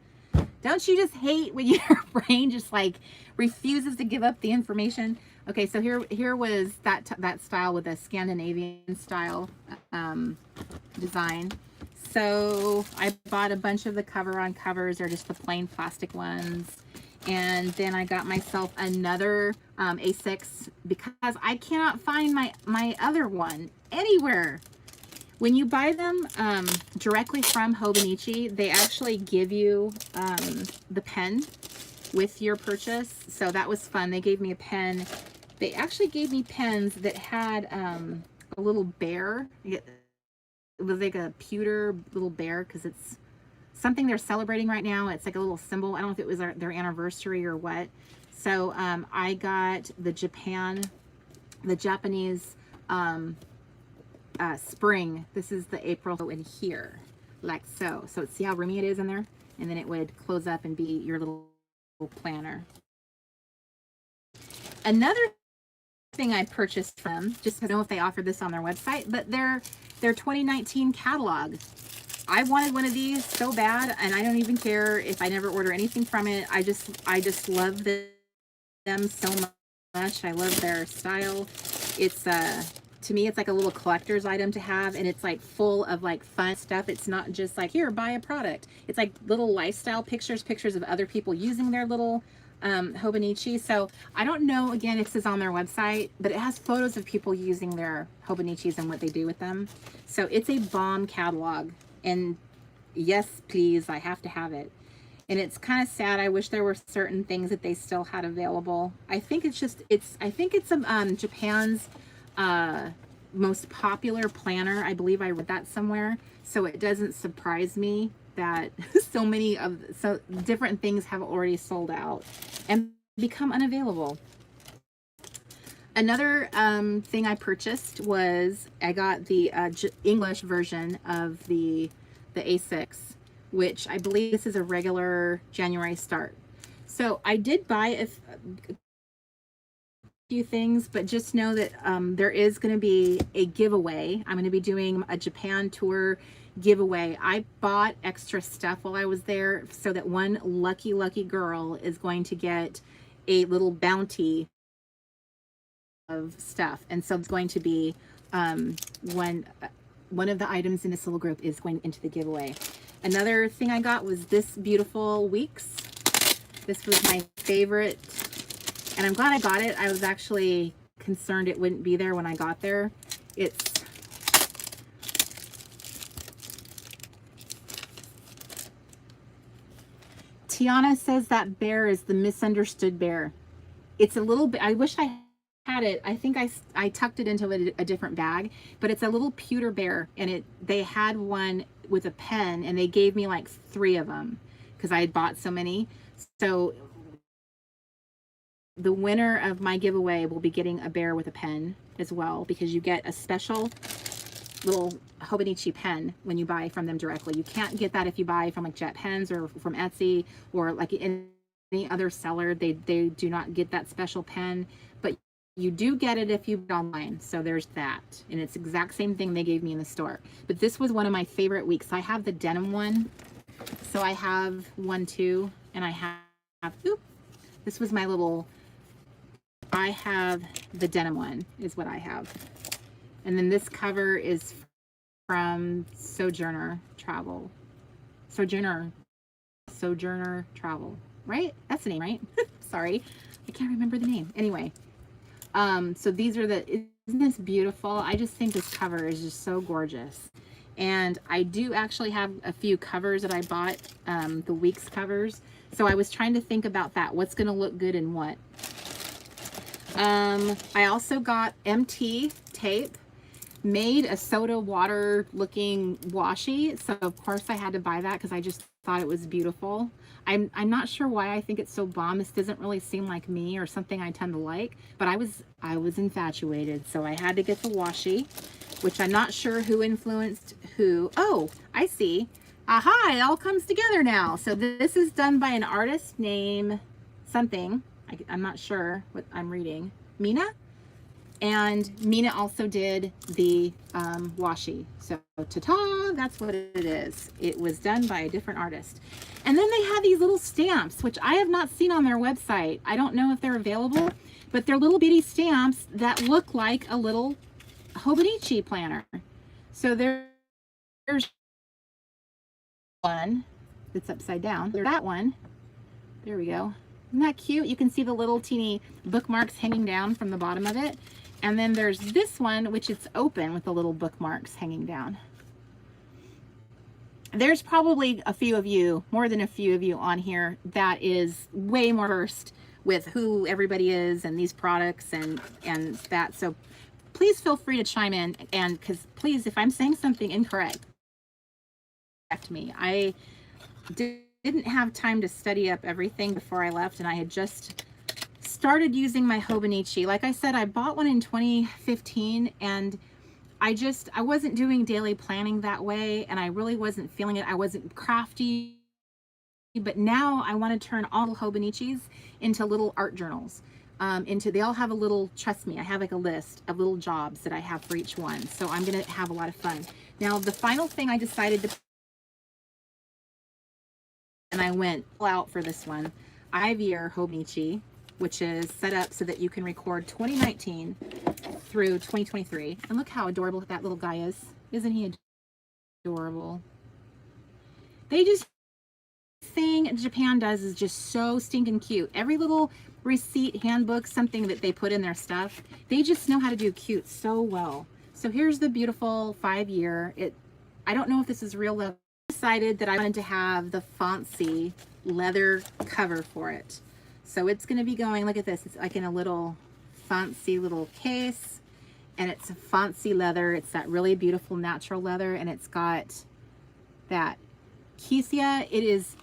don't you just hate when your brain just like refuses to give up the information? Okay, so here was that style with a Scandinavian style design. So I bought a bunch of the cover on covers, or just the plain plastic ones. And then I got myself another A6 because I cannot find my other one anywhere. When you buy them directly from Hobonichi, they actually give you the pen with your purchase. So that was fun. They gave me a pen. They actually gave me pens that had a little bear. It was like a pewter little bear, because it's something they're celebrating right now. It's like a little symbol. I don't know if it was their anniversary or what. So I got the Japanese spring. This is the April in here, like so. So see how roomy it is in there? And then it would close up and be your little planner. Another thing I purchased from, just to know if they offered this on their website, but their 2019 catalog. I wanted one of these so bad, and I don't even care if I never order anything from it. I just love them so much. I love their style. It's to me, it's like a little collector's item to have, and it's like full of like fun stuff. It's not just like, here, buy a product. It's like little lifestyle pictures of other people using their little Hobonichi. So I don't know, again, if this is on their website, but it has photos of people using their Hobonichis and what they do with them. So it's a bomb catalog, and yes, please, I have to have it. And it's kind of sad. I wish there were certain things that they still had available. I think it's Japan's most popular planner. I believe I read that somewhere. So it doesn't surprise me that so different things have already sold out and become unavailable. Another thing I purchased was I got the English version of the A6, which I believe this is a regular January start. So I did buy a few things, but just know that there is going to be a giveaway. I'm going to be doing a Japan tour giveaway. I bought extra stuff while I was there so that one lucky girl is going to get a little bounty of stuff, and so it's going to be one of the items in this little group is going into the giveaway. Another thing I got was this beautiful Weeks. This was my favorite, and I'm glad I got it. I was actually concerned it wouldn't be there when I got there. It's Tiana says that bear is the misunderstood bear. It's a little bit, I wish I had it. I think I tucked it into a different bag, but it's a little pewter bear, and they had one with a pen, and they gave me like 3 of them because I had bought so many. So the winner of my giveaway will be getting a bear with a pen as well, because you get a special little Hobonichi pen when you buy from them directly. You can't get that if you buy from like Jet Pens or from Etsy or like any other seller. They do not get that special pen, but you do get it if you buy online. So there's that, and it's the exact same thing they gave me in the store. But this was one of my favorite Weeks. I have the denim one, so I have one too, and I have this was my little, I have the denim one is what I have. And then this cover is from Sojourner Travel, right? That's the name, right? Sorry, I can't remember the name. Anyway, so these are isn't this beautiful? I just think this cover is just so gorgeous. And I do actually have a few covers that I bought, the Weeks covers. So I was trying to think about that. What's going to look good in what? I also got MT tape, made a soda water looking washi. So of course I had to buy that because I just thought it was beautiful. I'm not sure why I think it's so bomb. This doesn't really seem like me or something I tend to like, but I was infatuated. So I had to get the washi, which I'm not sure who influenced who. Oh, I see. Aha, it all comes together now. So this is done by an artist named something. I'm not sure what I'm reading. Mina? And Mina also did the washi. So ta-ta, that's what it is. It was done by a different artist. And then they had these little stamps, which I have not seen on their website. I don't know if they're available, but they're little bitty stamps that look like a little Hobonichi planner. So there's one that's upside down. There's that one. There we go. Isn't that cute? You can see the little teeny bookmarks hanging down from the bottom of it. And then there's this one, which it's open with the little bookmarks hanging down. There's probably a few of you, more than a few of you on here, that is way more versed with who everybody is and these products and that. So please feel free to chime in, and because please, if I'm saying something incorrect, correct me. I didn't have time to study up everything before I left, and I had just started using my Hobonichi. Like I said, I bought one in 2015, and I wasn't doing daily planning that way, and I really wasn't feeling it. I wasn't crafty, but now I want to turn all Hobonichis into little art journals. They all have a little, trust me, I have like a list of little jobs that I have for each one. So I'm going to have a lot of fun. Now, the final thing I decided to, and I went all out for this one, 5-year Hobonichi, which is set up so that you can record 2019 through 2023. And look how adorable that little guy is. Isn't he adorable? They just, thing Japan does is just so stinking cute. Every little receipt, handbook, something that they put in their stuff, they just know how to do cute so well. So here's the beautiful 5-year. I don't know if this is real leather. I decided that I wanted to have the fancy leather cover for it. So it's going to be going, look at this, it's like in a little fancy little case, and it's a fancy leather. It's that really beautiful natural leather, and it's got that Kisia. It is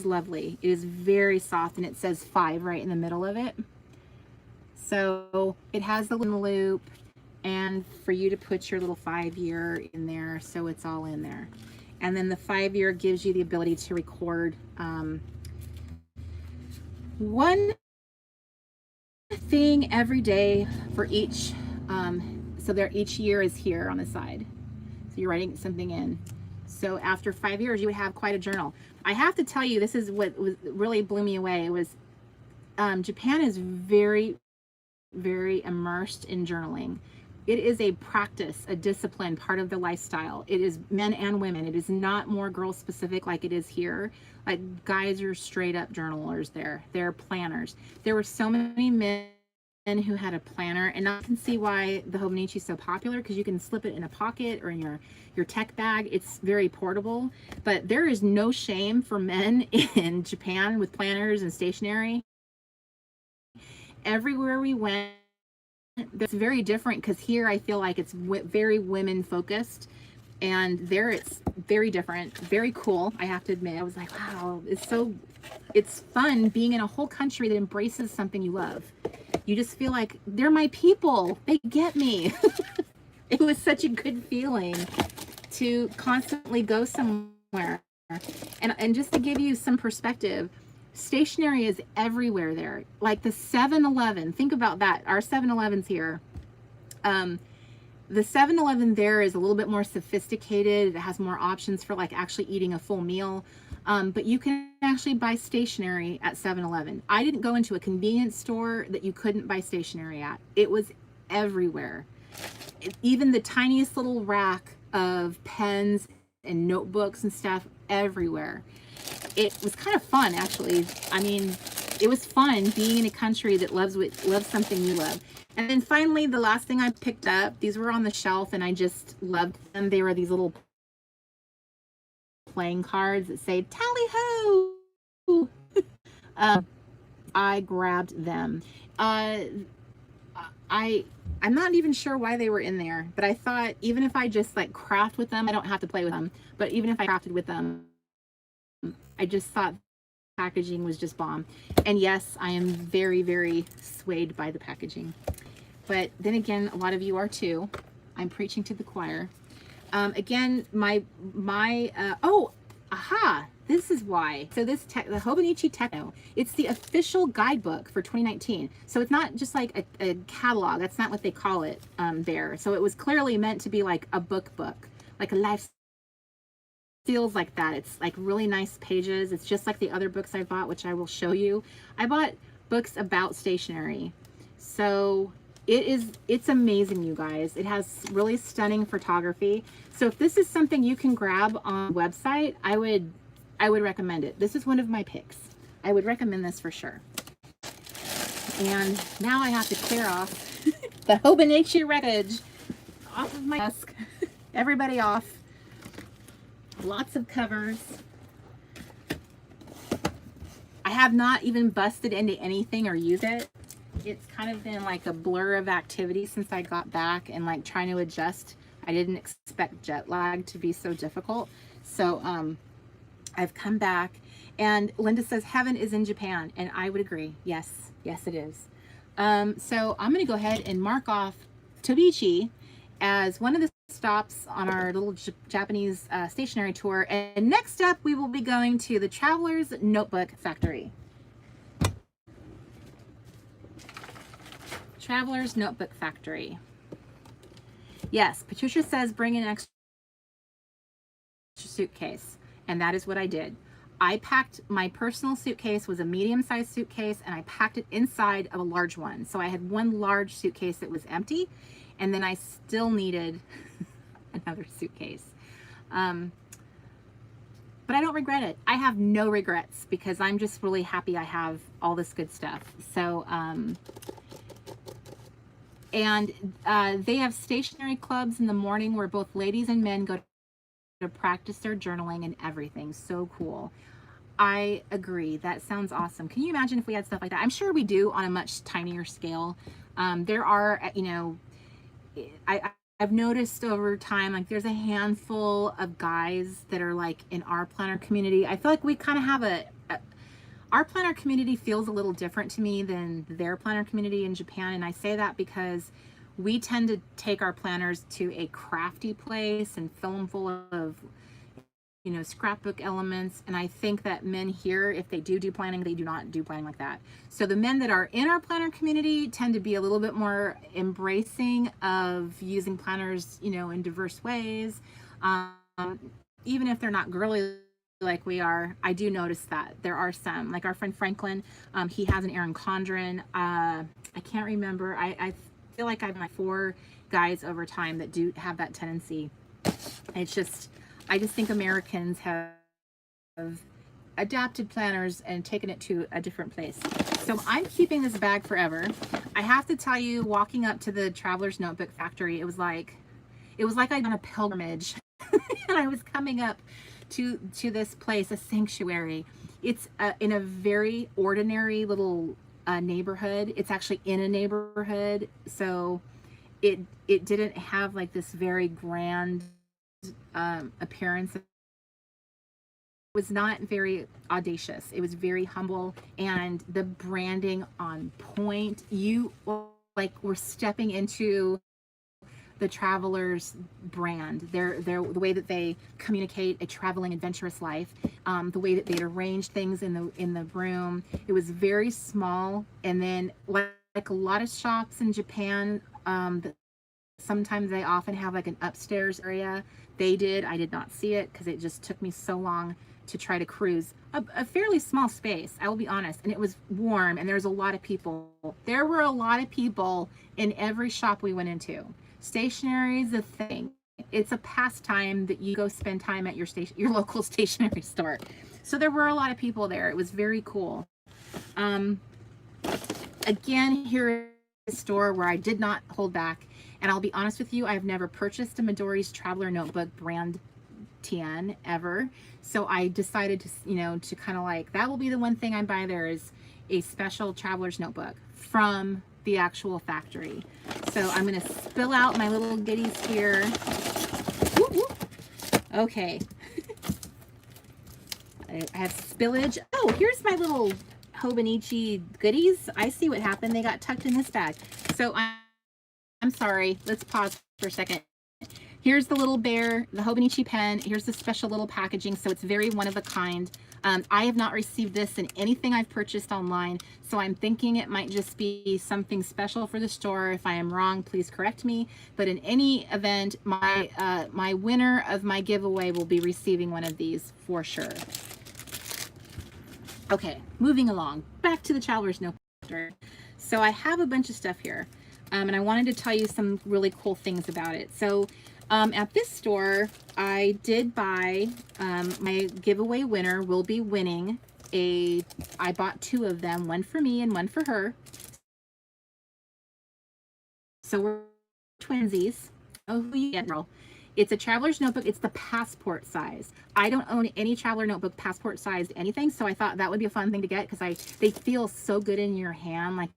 lovely. It is very soft, and it says 5 right in the middle of it. So it has the little loop, and for you to put your little 5-year in there, so it's all in there. And then the 5-year gives you the ability to record one thing every day for each. So each year is here on the side. So you're writing something in. So after 5 years, you would have quite a journal. I have to tell you, this is what really blew me away. It was Japan is very, very immersed in journaling. It is a practice, a discipline, part of the lifestyle. It is men and women. It is not more girl specific like it is here. Like, guys are straight up journalers there. They're planners. There were so many men who had a planner, and I can see why the Hobonichi is so popular, because you can slip it in a pocket or in your tech bag. It's very portable. But there is no shame for men in Japan with planners and stationery. Everywhere we went, that's very different, because here I feel like it's very women focused, and there it's very different, very cool. I have to admit, I was like, wow, it's fun being in a whole country that embraces something you love. You just feel like they're my people, they get me. It was such a good feeling to constantly go somewhere. And just to give you some perspective, stationery is everywhere there. Like the 7-Eleven, think about that. Our 7-Elevens here. The 7-Eleven there is a little bit more sophisticated. It has more options for like actually eating a full meal. But you can actually buy stationery at 7-Eleven. I didn't go into a convenience store that you couldn't buy stationery at. It was everywhere. Even the tiniest little rack of pens and notebooks and stuff, everywhere. It was kind of fun, actually. I mean, it was fun being in a country that loves something you love. And then finally, the last thing I picked up, these were on the shelf and I just loved them. They were these little playing cards that say tally ho. I grabbed them. I'm not even sure why they were in there, but I thought even if I just like craft with them, I don't have to play with them, but even if I crafted with them, I just thought packaging was just bomb. And yes, I am very, very swayed by the packaging. But then again, a lot of you are too. I'm preaching to the choir. Again, this is why. So the Hobonichi Techno, it's the official guidebook for 2019. So it's not just like a catalog. That's not what they call it there. So it was clearly meant to be like a book, like a life. Feels like that. It's like really nice pages. It's just like the other books I bought, which I will show you. I bought books about stationery. So it's amazing, you guys. It has really stunning photography. So if this is something you can grab on the website, I would recommend it. This is one of my picks. I would recommend this for sure. And now I have to clear off the Hobonichi wreckage off of my desk. Everybody off. Lots of covers. I have not even busted into anything or used it. It's kind of been like a blur of activity since I got back and like trying to adjust. I didn't expect jet lag to be so difficult. So I've come back, and Linda says heaven is in Japan, and I would agree. Yes, yes it is. So I'm going to go ahead and mark off Tobichi as one of the stops on our little Japanese stationery tour. And next up, we will be going to the Traveler's Notebook Factory. Traveler's Notebook Factory. Yes, Patricia says bring an extra suitcase, and that is what I did. I packed, my personal suitcase was a medium-sized suitcase, and I packed it inside of a large one. So I had one large suitcase that was empty, and then I still needed another suitcase. But I don't regret it. I have no regrets because I'm just really happy I have all this good stuff. So, and they have stationery clubs in the morning where both ladies and men go to practice their journaling and everything. So cool. I agree. That sounds awesome. Can you imagine if we had stuff like that? I'm sure we do on a much tinier scale. There are, you know, I've noticed over time, like there's a handful of guys that are like in our planner community. I feel like we kind of have our planner community feels a little different to me than their planner community in Japan. And I say that because we tend to take our planners to a crafty place and fill them full of, you know, scrapbook elements. And I think that men here, if they do planning, they do not do planning like that. So the men that are in our planner community tend to be a little bit more embracing of using planners, you know, in diverse ways. Even if they're not girly like we are, I do notice that there are some, like our friend Franklin, he has an Erin Condren. I can't remember. I feel like I've met 4 guys over time that do have that tendency. It's just, I just think Americans have adapted planners and taken it to a different place. So I'm keeping this bag forever. I have to tell you, walking up to the Traveler's Notebook Factory, it was like I'd done a pilgrimage and I was coming up to this place, a sanctuary. It's in a very ordinary little neighborhood. It's actually in a neighborhood, so it didn't have like this very grand appearance. It was not very audacious. It was very humble, and the branding on point. You like were stepping into the Traveler's brand. The way that they communicate a traveling adventurous life, the way that they'd arrange things in the room. It was very small, and then like a lot of shops in Japan, sometimes they often have like an upstairs area. I did not see it because it just took me so long to try to cruise a fairly small space, I will be honest, and it was warm, and there was a lot of people. There were a lot of people in every shop we went into. Stationery is a thing. It's a pastime that you go spend time at your local stationery store. So there were a lot of people there. It was very cool. Again, here is a store where I did not hold back. And I'll be honest with you, I've never purchased a Midori's Traveler Notebook brand TN ever. So I decided to, you know, to kind of like, that will be the one thing I buy there is a special Traveler's Notebook from the actual factory. So I'm going to spill out my little goodies here. Whoop, whoop. Okay. I have spillage. Oh, here's my little Hobonichi goodies. I see what happened. They got tucked in this bag. So I'm sorry. Let's pause for a second. Here's the little bear, the Hobonichi pen. Here's the special little packaging. So it's very one of a kind. I have not received this in anything I've purchased online. So I'm thinking it might just be something special for the store. If I am wrong, please correct me. But in any event, my winner of my giveaway will be receiving one of these for sure. Okay, moving along. Back to the Traveler's Notebook Chapter. So I have a bunch of stuff here, and I wanted to tell you some really cool things about it. So at this store, I did buy, my giveaway winner will be winning I bought 2 of them, one for me and one for her. So we're twinsies. Oh, who you get, girl? It's a traveler's notebook. It's the passport size. I don't own any traveler notebook passport sized anything, so I thought that would be a fun thing to get because they feel so good in your hand, like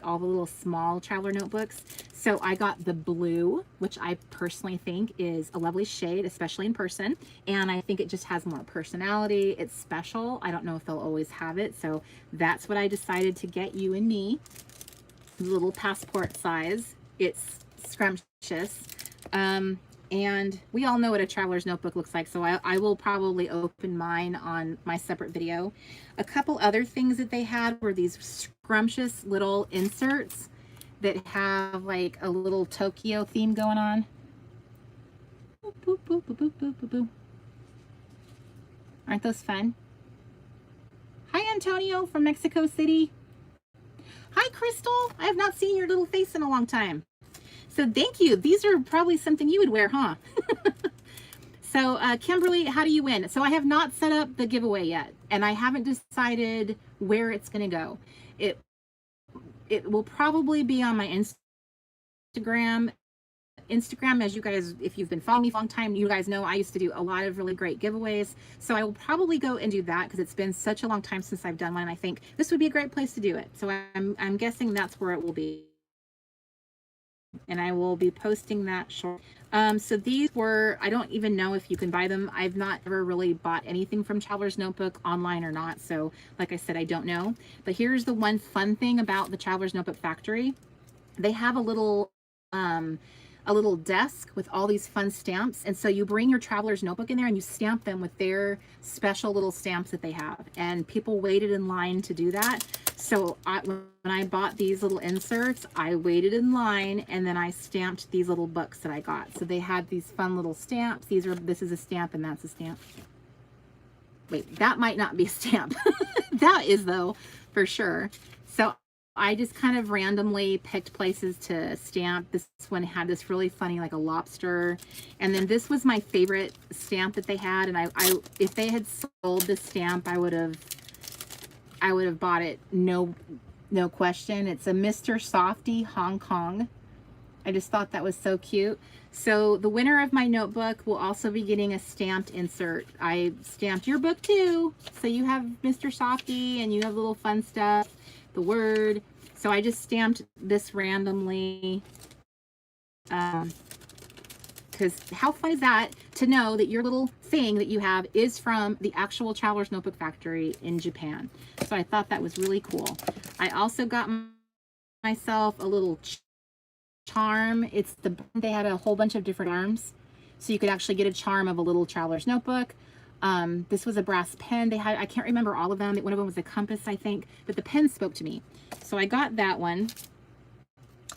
all the little small traveler notebooks. So I got the blue, which I personally think is a lovely shade, especially in person. And I think it just has more personality. It's special. I don't know if they'll always have it. So that's what I decided to get you and me. The little passport size. It's scrumptious. And we all know what a traveler's notebook looks like, so I will probably open mine on my separate video. A couple other things that they had were these scrumptious little inserts that have like a little Tokyo theme going on. Boop, boop, boop, boop, boop, boop, boop, boop. Aren't those fun? Hi, Antonio from Mexico City. Hi, Crystal. I have not seen your little face in a long time. So thank you. These are probably something you would wear, huh? So Kimberly, how do you win? So I have not set up the giveaway yet, and I haven't decided where it's going to go. It will probably be on my Instagram. As you guys, if you've been following me for a long time, you guys know I used to do a lot of really great giveaways. So I will probably go and do that because it's been such a long time since I've done one. I think this would be a great place to do it. So I'm guessing that's where it will be. And I will be posting that short. So these were, I don't even know if you can buy them. I've not ever really bought anything from Traveler's Notebook online or not. So like I said, I don't know. But here's the one fun thing about the Traveler's Notebook Factory. They have a little desk with all these fun stamps. And so you bring your Traveler's Notebook in there and you stamp them with their special little stamps that they have. And people waited in line to do that. So when I bought these little inserts, I waited in line and then I stamped these little books that I got. So they had these fun little stamps. This is a stamp and that's a stamp. Wait, that might not be a stamp. That is though, for sure. So I just kind of randomly picked places to stamp. This one had this really funny, like a lobster. And then this was my favorite stamp that they had. And I if they had sold this stamp, I would have bought it, no question. It's a Mr. Softy Hong Kong. I just thought that was so cute. So the winner of my notebook will also be getting a stamped insert. I stamped your book too. So you have Mr. Softy and you have little fun stuff, the word. So I just stamped this randomly. Because how fun is that to know that your little thing that you have is from the actual Traveler's Notebook Factory in Japan. So I thought that was really cool. I also got myself a little charm. They had a whole bunch of different arms. So you could actually get a charm of a little Traveler's Notebook. This was a brass pen. They had, I can't remember all of them. One of them was a compass, I think, but the pen spoke to me. So I got that one.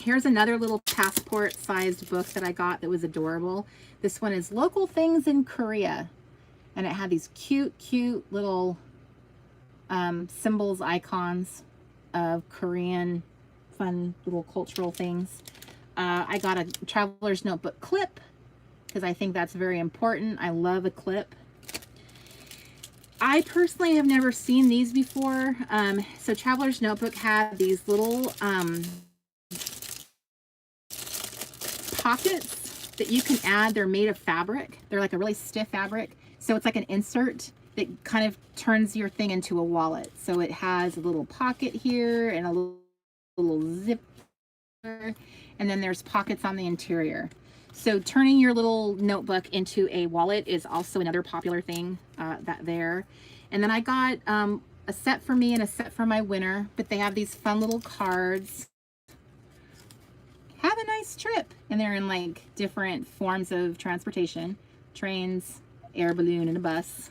Here's another little passport sized book that I got that was adorable. This one is Local Things in Korea. And it had these cute little symbols, icons of Korean fun little cultural things. I got a Traveler's Notebook clip because I think that's very important. I love a clip. I personally have never seen these before. So Traveler's Notebook had these little pockets that you can add. They're made of fabric. They're like a really stiff fabric. So it's like an insert that kind of turns your thing into a wallet. So it has a little pocket here and a little zipper. And then there's pockets on the interior. So turning your little notebook into a wallet is also another popular thing there. And then I got a set for me and a set for my winner, but they have these fun little cards. Have a nice trip. And they're in like different forms of transportation. Trains, air balloon, and a bus.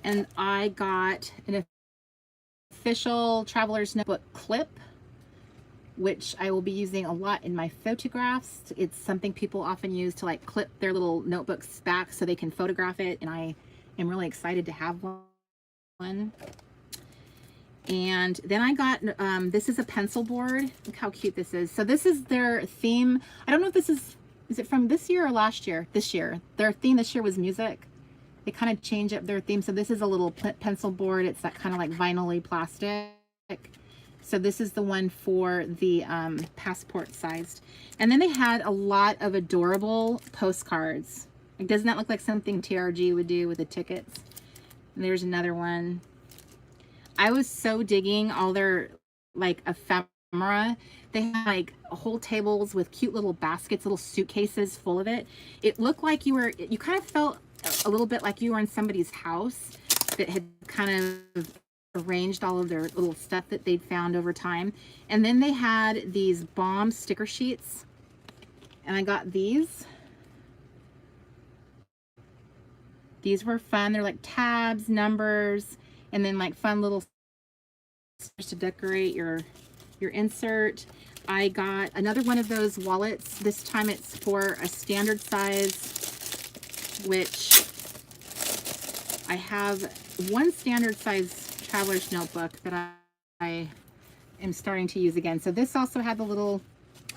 And I got an official Traveler's Notebook clip, which I will be using a lot in my photographs. It's something people often use to like clip their little notebooks back so they can photograph it. And am really excited to have one. And then I got, this is a pencil board. Look how cute this is. So this is their theme. I don't know if this is it from this year or last year? This year. Their theme this year was music. They kind of change up their theme. So this is a little pencil board. It's that kind of like vinyl-y plastic. So this is the one for the passport sized. And then they had a lot of adorable postcards. Like, doesn't that look like something TRG would do with the tickets? And there's another one. I was so digging all their like ephemera. They had like whole tables with cute little baskets, little suitcases full of it. It looked like you kind of felt a little bit like you were in somebody's house that had kind of arranged all of their little stuff that they'd found over time. And then they had these bomb sticker sheets, and I got these. These were fun. They're like tabs, numbers, and then like fun little stickers to decorate your insert. I got another one of those wallets. This time it's for a standard size, which I have one standard size traveler's notebook that I am starting to use again. So this also had the little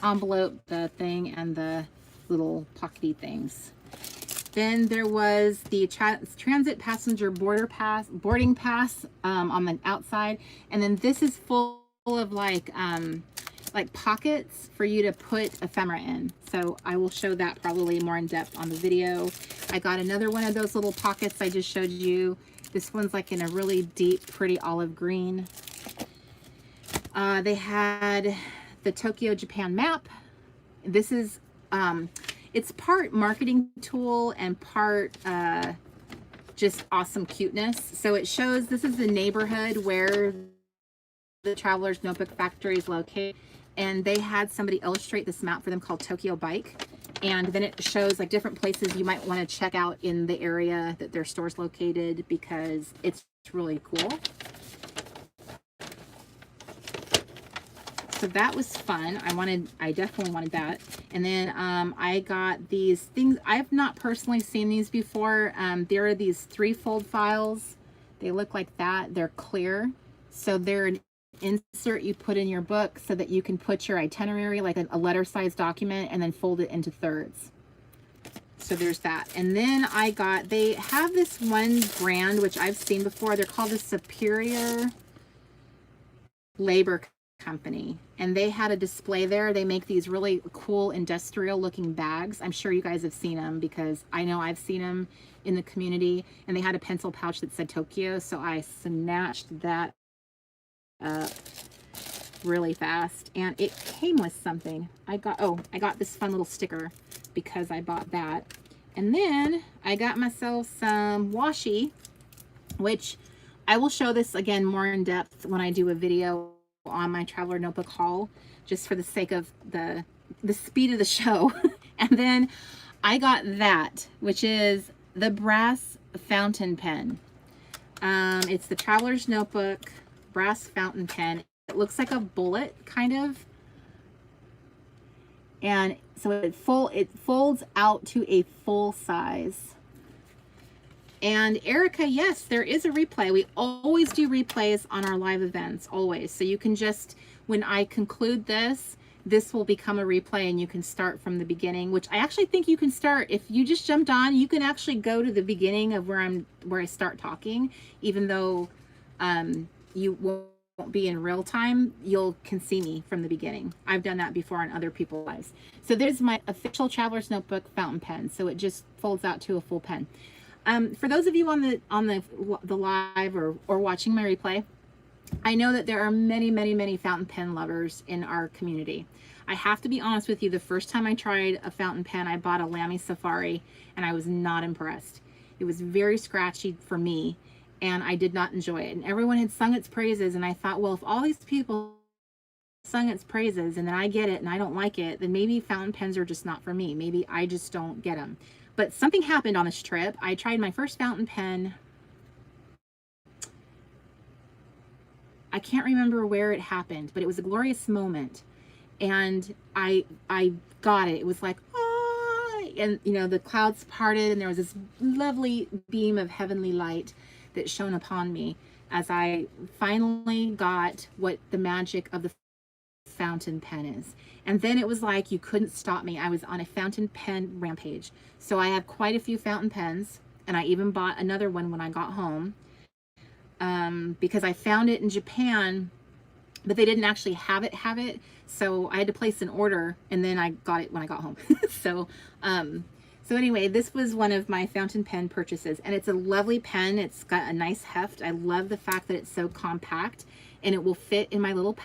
envelope, the thing, and the little pockety things. Then there was the transit passenger boarding pass on the outside, and then this is full of like pockets for you to put ephemera in. So I will show that probably more in depth on the video. I got another one of those little pockets I just showed you. This one's like in a really deep, pretty olive green. They had the Tokyo Japan map. This is it's part marketing tool and part just awesome cuteness. So it shows this is the neighborhood where the Traveler's Notebook Factory is located, and they had somebody illustrate this map for them called Tokyo Bike. And then it shows like different places you might want to check out in the area that their store's located, because it's really cool. So that was fun. I definitely wanted that. And then I got these things. I have not personally seen these before. There are these 3-fold files. They look like that. They're clear. So they're an insert you put in your book so that you can put your itinerary, like a letter-sized document, and then fold it into thirds. So there's that. And then they have this one brand, which I've seen before. They're called the Superior Labor Company, and they had a display there. They make these really cool industrial looking bags. I'm sure you guys have seen them, because I know I've seen them in the community. And they had a pencil pouch that said Tokyo, so I snatched that up really fast, and it came with something. I got this fun little sticker because I bought that. And then I got myself some washi, which I will show this again more in depth when I do a video on my traveler notebook haul, just for the sake of the speed of the show. And then I got that, which is the brass fountain pen. It's the Traveler's Notebook brass fountain pen. It looks like a bullet, kind of. And so it folds out to a full size. And Erica, yes, there is a replay. We always do replays on our live events, always. So you can just, when I conclude this will become a replay, and you can start from the beginning, which I actually think you can start. If you just jumped on, you can actually go to the beginning of where I start talking, even though you won't be in real time. You can see me from the beginning. I've done that before on other people's lives. So there's my official Traveler's Notebook fountain pen. So it just folds out to a full pen. For those of you on the live or watching my replay, I know that there are many fountain pen lovers in our community. I have to be honest with you, the first time I tried a fountain pen, I bought a Lamy Safari, and I was not impressed. It was very scratchy for me, and I did not enjoy it. And everyone had sung its praises, and I thought, well, if all these people sung its praises and then I get it and I don't like it, then maybe fountain pens are just not for me. Maybe I just don't get them. But something happened on this trip. I tried my first fountain pen. I can't remember where it happened, but it was a glorious moment. And I got it. It was like, and you know, the clouds parted and there was this lovely beam of heavenly light that shone upon me as I finally got what the magic of the fountain pen is. And then it was like you couldn't stop me. I was on a fountain pen rampage. So I have quite a few fountain pens, and I even bought another one when I got home, because I found it in Japan, but they didn't actually have it. So I had to place an order, and then I got it when I got home. So anyway, this was one of my fountain pen purchases, and it's a lovely pen. It's got a nice heft. I love the fact that it's so compact, and it will fit in my little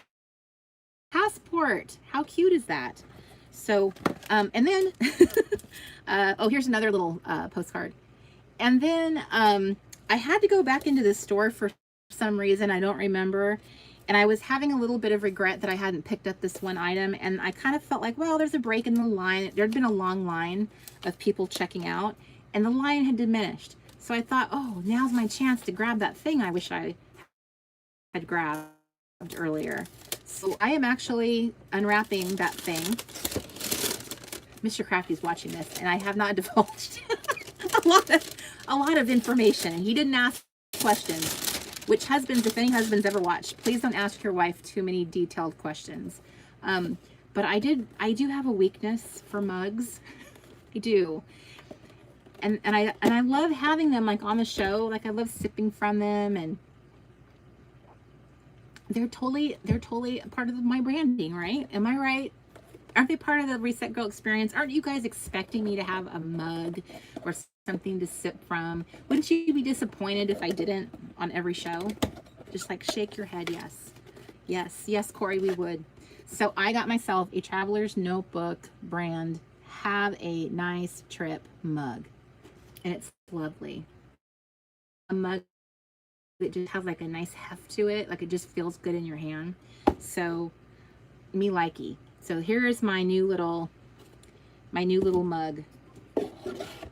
passport. How cute is that? So, and then, oh, here's another little postcard. And then I had to go back into the store for some reason. I don't remember. And I was having a little bit of regret that I hadn't picked up this one item. And I kind of felt like, well, there's a break in the line. There'd been a long line of people checking out, and the line had diminished. So I thought, oh, now's my chance to grab that thing I wish I had grabbed earlier. So I am actually unwrapping that thing. Mr. Crafty's watching this, and I have not divulged a lot of information. And he didn't ask questions. Which husbands, if any husbands ever watch, please don't ask your wife too many detailed questions. But I do have a weakness for mugs. I do. And I love having them like on the show. Like I love sipping from them, and they're totally a part of my branding, right? Am I right? Aren't they part of the Reset Girl experience? Aren't you guys expecting me to have a mug or something to sip from? Wouldn't you be disappointed if I didn't on every show? Just like shake your head, yes. Yes, yes, Corey, we would. So I got myself a Traveler's Notebook brand Have a Nice Trip mug. And it's lovely. A mug that just has like a nice heft to it. Like it just feels good in your hand. So me likey. So here is my new little mug,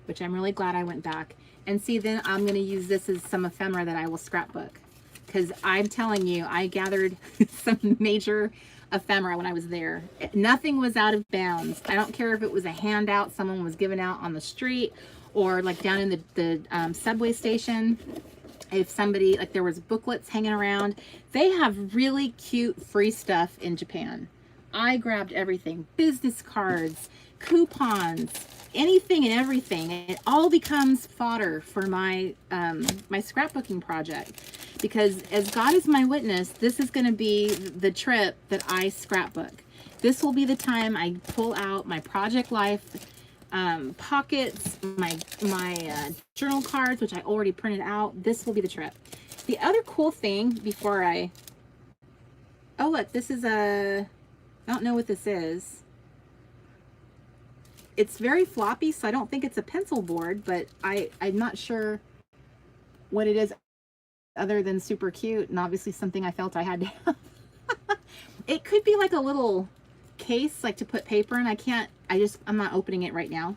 which I'm really glad I went back. And see, then I'm going to use this as some ephemera that I will scrapbook. Because I'm telling you, I gathered some major ephemera when I was there. Nothing was out of bounds. I don't care if it was a handout someone was giving out on the street, or like down in the subway station. If somebody, like there was booklets hanging around. They have really cute free stuff in Japan. I grabbed everything. Business cards, coupons, anything and everything. It all becomes fodder for my my scrapbooking project, because as God is my witness, this is going to be the trip that I scrapbook. This will be the time I pull out my Project Life pockets, my journal cards, which I already printed out. This will be the trip. The other cool thing before I, oh look, this is a, I don't know what this is. It's very floppy, so I don't think it's a pencil board, but I'm not sure what it is other than super cute, and obviously something I felt I had to have. It could be like a little case, like to put paper in. I'm not opening it right now.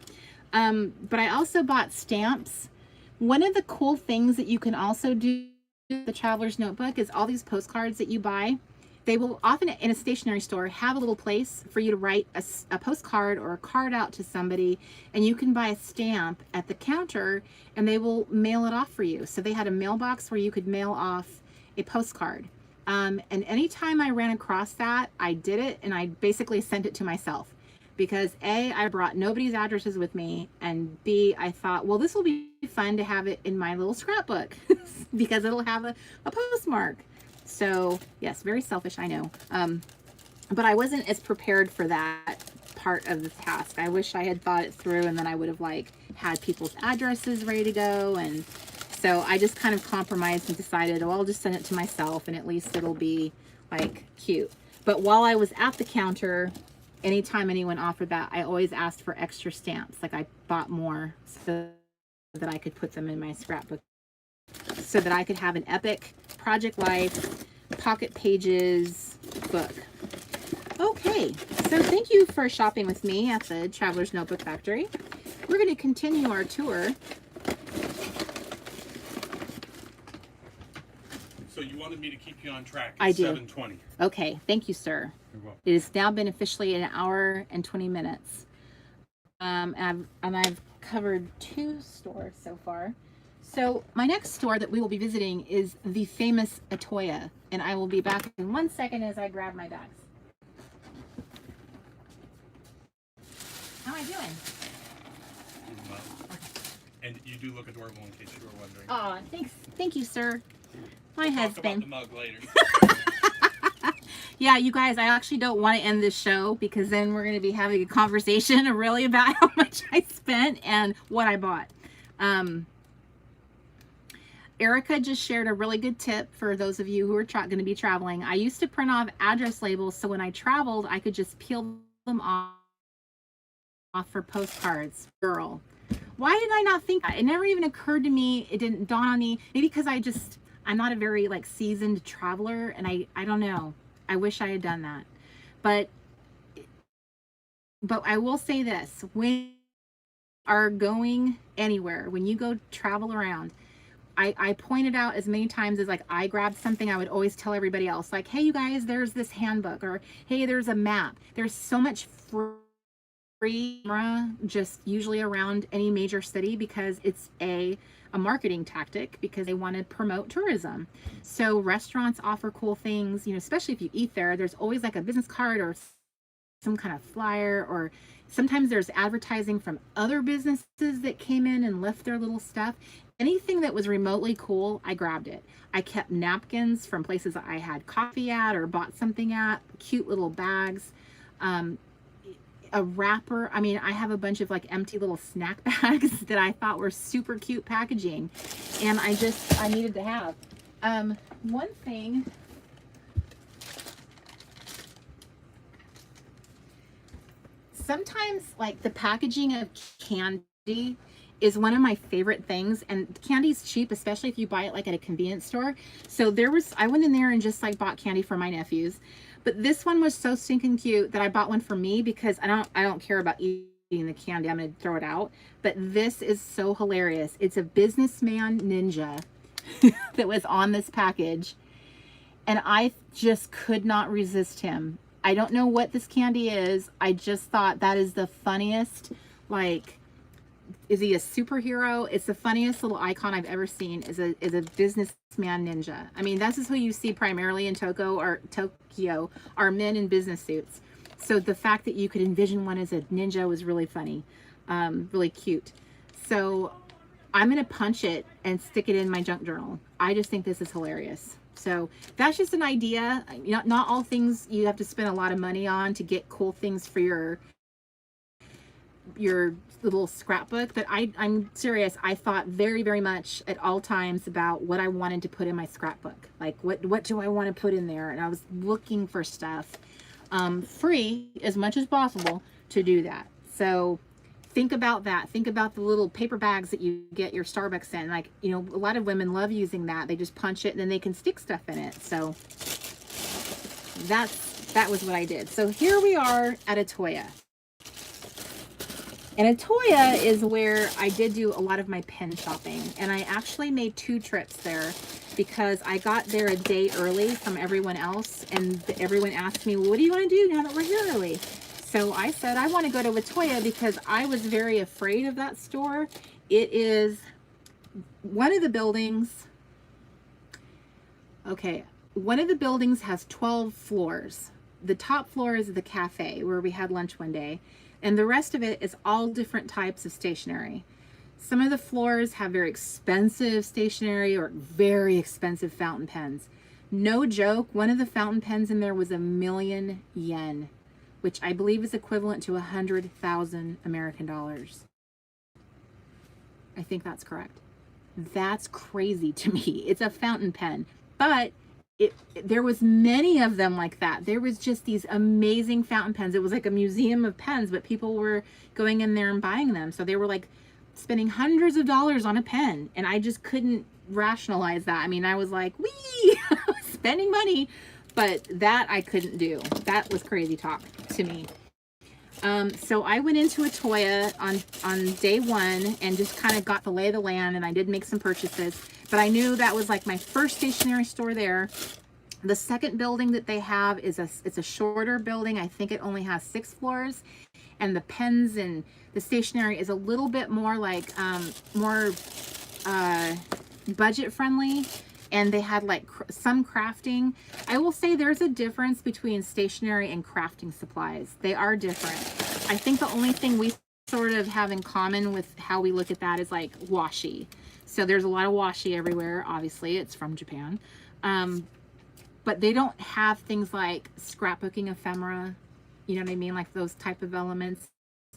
But I also bought stamps. One of the cool things that you can also do with the Traveler's Notebook is all these postcards that you buy. They will often in a stationery store have a little place for you to write a postcard or a card out to somebody, and you can buy a stamp at the counter and they will mail it off for you. So they had a mailbox where you could mail off a postcard. And anytime I ran across that, I did it, and I basically sent it to myself, because A, I brought nobody's addresses with me, and B, I thought, well, this will be fun to have it in my little scrapbook because it'll have a postmark. So yes, very selfish, I know. But I wasn't as prepared for that part of the task. I wish I had thought it through, and then I would have like had people's addresses ready to go. And so I just kind of compromised and decided, oh, I'll just send it to myself, and at least it'll be like cute. But while I was at the counter, anytime anyone offered that, I always asked for extra stamps. Like I bought more so that I could put them in my scrapbook, so that I could have an epic Project Life pocket pages book. Okay, so thank you for shopping with me at the Traveler's Notebook Factory. We're going to continue our tour.
So you wanted me to keep you on track at
I do.
7:20.
Okay, thank you, sir.
You're welcome.
It has now been officially an hour and 20 minutes. And I've covered 2 stores so far. So my next store that we will be visiting is the famous Itoya, and I will be back in 1 second as I grab my bags. How am I doing?
And you do look adorable in case you were wondering.
Aw, thanks. Thank you, sir. My husband.
Talk about the mug later.
Yeah, you guys, I actually don't want to end this show because then we're going to be having a conversation really about how much I spent and what I bought. Erica just shared a really good tip for those of you who are going to be traveling. I used to print off address labels so when I traveled, I could just peel them off for postcards. Girl, why did I not think that? It never even occurred to me. It didn't dawn on me. Maybe because I'm not a very like seasoned traveler, and I don't know. I wish I had done that. But I will say this, when you are going anywhere, when you go travel around, I pointed out as many times as like I grabbed something, I would always tell everybody else, like, hey, you guys, there's this handbook, or hey, there's a map. There's so much free just usually around any major city because it's a marketing tactic because they want to promote tourism. So restaurants offer cool things, you know, especially if you eat there. There's always like a business card or some kind of flyer, or sometimes there's advertising from other businesses that came in and left their little stuff. Anything that was remotely cool, I grabbed it. I kept napkins from places that I had coffee at or bought something at, cute little bags, a wrapper. I mean, I have a bunch of like empty little snack bags that I thought were super cute packaging, and I needed to have. One thing, sometimes like the packaging of candy is one of my favorite things, and candy's cheap, especially if you buy it like at a convenience store. So I went in there and just like bought candy for my nephews. But this one was so stinking cute that I bought one for me because I don't care about eating the candy. I'm going to throw it out. But this is so hilarious. It's a businessman ninja that was on this package. And I just could not resist him. I don't know what this candy is. I just thought that is the funniest, like, is he a superhero? It's the funniest little icon I've ever seen, is a businessman ninja. I mean, this is who you see primarily in Tokyo are men in business suits. So the fact that you could envision one as a ninja was really funny, really cute. So I'm going to punch it and stick it in my junk journal. I just think this is hilarious. So that's just an idea. Not all things you have to spend a lot of money on to get cool things for your little scrapbook, but I'm serious. I thought very, very much at all times about what I wanted to put in my scrapbook. Like what do I want to put in there? And I was looking for stuff free as much as possible to do that. So think about that. Think about the little paper bags that you get your Starbucks in. Like, you know, a lot of women love using that. They just punch it and then they can stick stuff in it. So that was what I did. So here we are at Itoya. And Itoya is where I did do a lot of my pen shopping. And I actually made 2 trips there because I got there a day early from everyone else. And everyone asked me, well, what do you want to do now that we're here early? So I said, I want to go to Itoya because I was very afraid of that store. It is one of the buildings. Okay, one of the buildings has 12 floors. The top floor is the cafe where we had lunch one day. And the rest of it is all different types of stationery. Some of the floors have very expensive stationery or very expensive fountain pens. No joke, one of the fountain pens in there was $1,000,000 yen, which I believe is equivalent to 100,000 American dollars. I think that's correct. That's crazy to me. It's a fountain pen, but there was many of them like that. There was just these amazing fountain pens. It was like a museum of pens, but people were going in there and buying them. So they were like spending hundreds of dollars on a pen. And I just couldn't rationalize that. I mean, I was like, wee, spending money, but that I couldn't do. That was crazy talk to me. So I went into Itoya on day 1 and just kind of got the lay of the land, and I did make some purchases, but I knew that was like my first stationery store there. The second building that they have is it's a shorter building. I think it only has 6 floors, and the pens and the stationery is a little bit more like more budget friendly, and they had like some crafting. I will say there's a difference between stationery and crafting supplies. They are different. I think the only thing we sort of have in common with how we look at that is like washi. So there's a lot of washi everywhere. Obviously, it's from Japan. But they don't have things like scrapbooking ephemera, you know what I mean? Like those type of elements.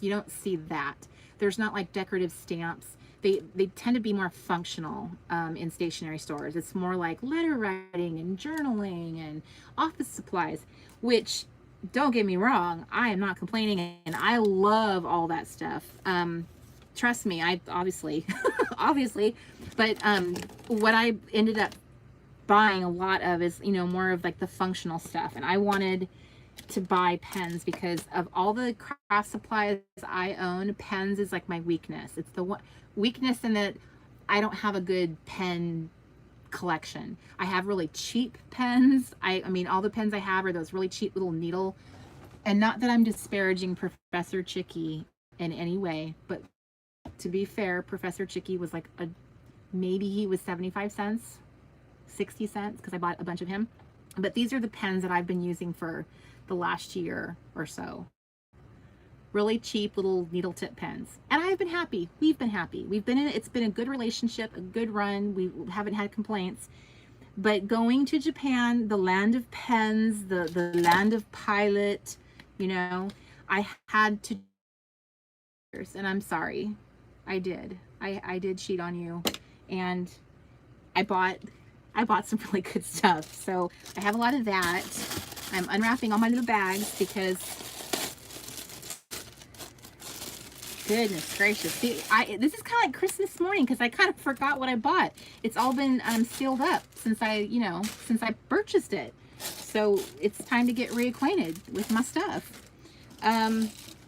You don't see that. There's not like decorative stamps. They tend to be more functional in stationery stores. It's more like letter writing and journaling and office supplies, which, don't get me wrong, I am not complaining, and I love all that stuff. Trust me, I obviously, obviously, but what I ended up buying a lot of is, you know, more of like the functional stuff. And I wanted to buy pens because of all the craft supplies I own, pens is like my weakness. It's the one weakness in that I don't have a good pen collection. I have really cheap pens. I mean, all the pens I have are those really cheap little needle, and not that I'm disparaging Professor Chicky in any way, but to be fair, Professor Chicky was like maybe he was 75 cents. 60 cents because I bought a bunch of him. But these are the pens that I've been using for the last year or so. Really cheap little needle tip pens. And I've been happy. We've been happy. We've been in it. It's been a good relationship, a good run. We haven't had complaints. But going to Japan, the land of pens, the land of pilot, you know, I had to, and I'm sorry. I did. I did cheat on you. And I bought some really good stuff. So I have a lot of that. I'm unwrapping all my little bags because, goodness gracious. See, this is kind of like Christmas morning because I kind of forgot what I bought. It's all been sealed up since I purchased it. So it's time to get reacquainted with my stuff.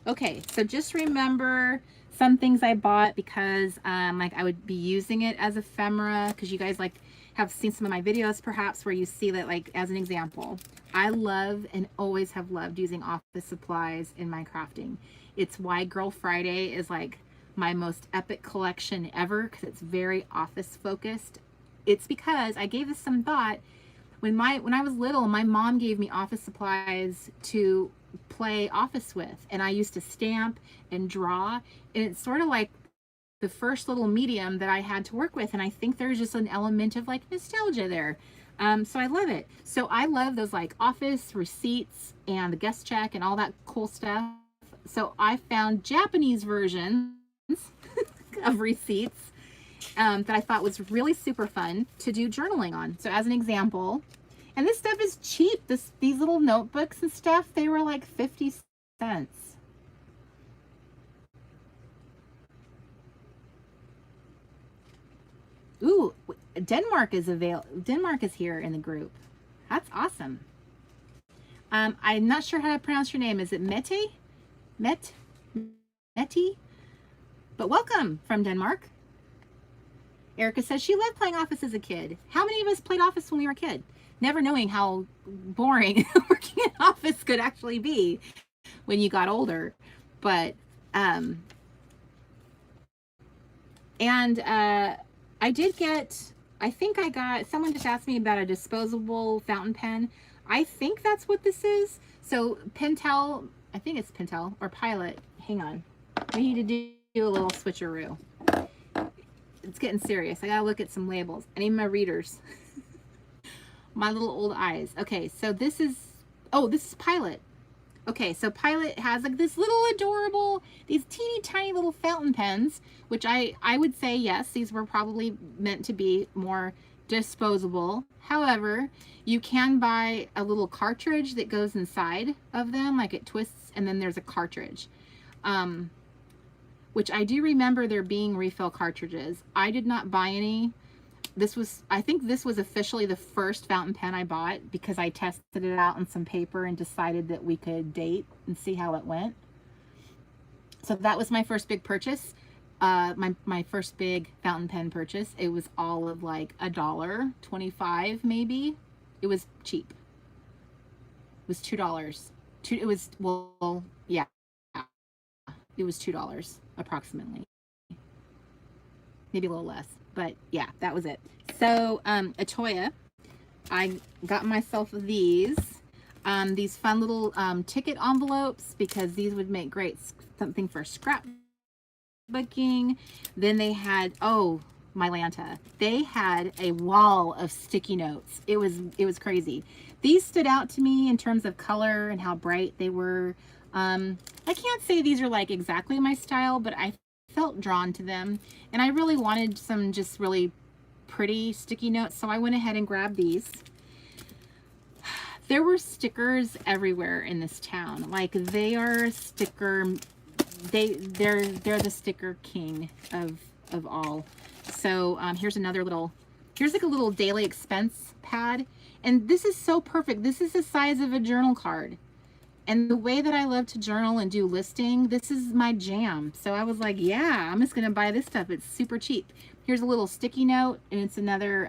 Okay, so just remember some things I bought because like I would be using it as ephemera, because you guys like have seen some of my videos perhaps where you see that, like as an example, I love and always have loved using office supplies in my crafting. It's why Girl Friday is like my most epic collection ever, because it's very office focused. It's because I gave this some thought. When I was little, my mom gave me office supplies to play office with, and I used to stamp and draw, and it's sort of like the first little medium that I had to work with, and I think there's just an element of like nostalgia there. So I love it. So I love those like office receipts and the guest check and all that cool stuff. So I found Japanese versions of receipts that I thought was really super fun to do journaling on. So as an example, and this stuff is cheap. These little notebooks and stuff, they were like 50 cents. Ooh, Denmark is here in the group. That's awesome. I'm not sure how to pronounce your name. Is it Mette? Mette? But welcome from Denmark. Erica says she loved playing Office as a kid. How many of us played Office when we were a kid? Never knowing how boring working in Office could actually be when you got older. But, I did get, someone just asked me about a disposable fountain pen. I think that's what this is. So Pentel, I think it's Pentel or Pilot. Hang on. We need to do a little switcheroo. It's getting serious. I gotta look at some labels. I need my readers. My little old eyes. Okay, so this is Pilot. Okay, so Pilot has like this little adorable, these teeny tiny little fountain pens, which I would say, yes, these were probably meant to be more disposable. However, you can buy a little cartridge that goes inside of them, like it twists, and then there's a cartridge. Which I do remember there being refill cartridges. I did not buy any. I think this was officially the first fountain pen I bought because I tested it out on some paper and decided that we could date and see how it went. So that was my first big purchase. My first big fountain pen purchase. It was all of like $1.25 maybe. It was cheap. It was $2. It was, well, yeah. It was $2 approximately. Maybe a little less. But yeah, that was it. So, Itoya, I got myself these fun little ticket envelopes, because these would make great something for scrapbooking. Then they had, oh, my Lanta, they had a wall of sticky notes. It was crazy. These stood out to me in terms of color and how bright they were. I can't say these are like exactly my style, but I felt drawn to them, and I really wanted some just really pretty sticky notes, so I went ahead and grabbed these. There were stickers everywhere in this town. Like, they are sticker, they're the sticker king of all. So here's another little, here's like a little daily expense pad, and this is so perfect. This is the size of a journal card. And the way that I love to journal and do listing, this is my jam. So I was like, yeah, I'm just gonna buy this stuff. It's super cheap. Here's a little sticky note, and it's another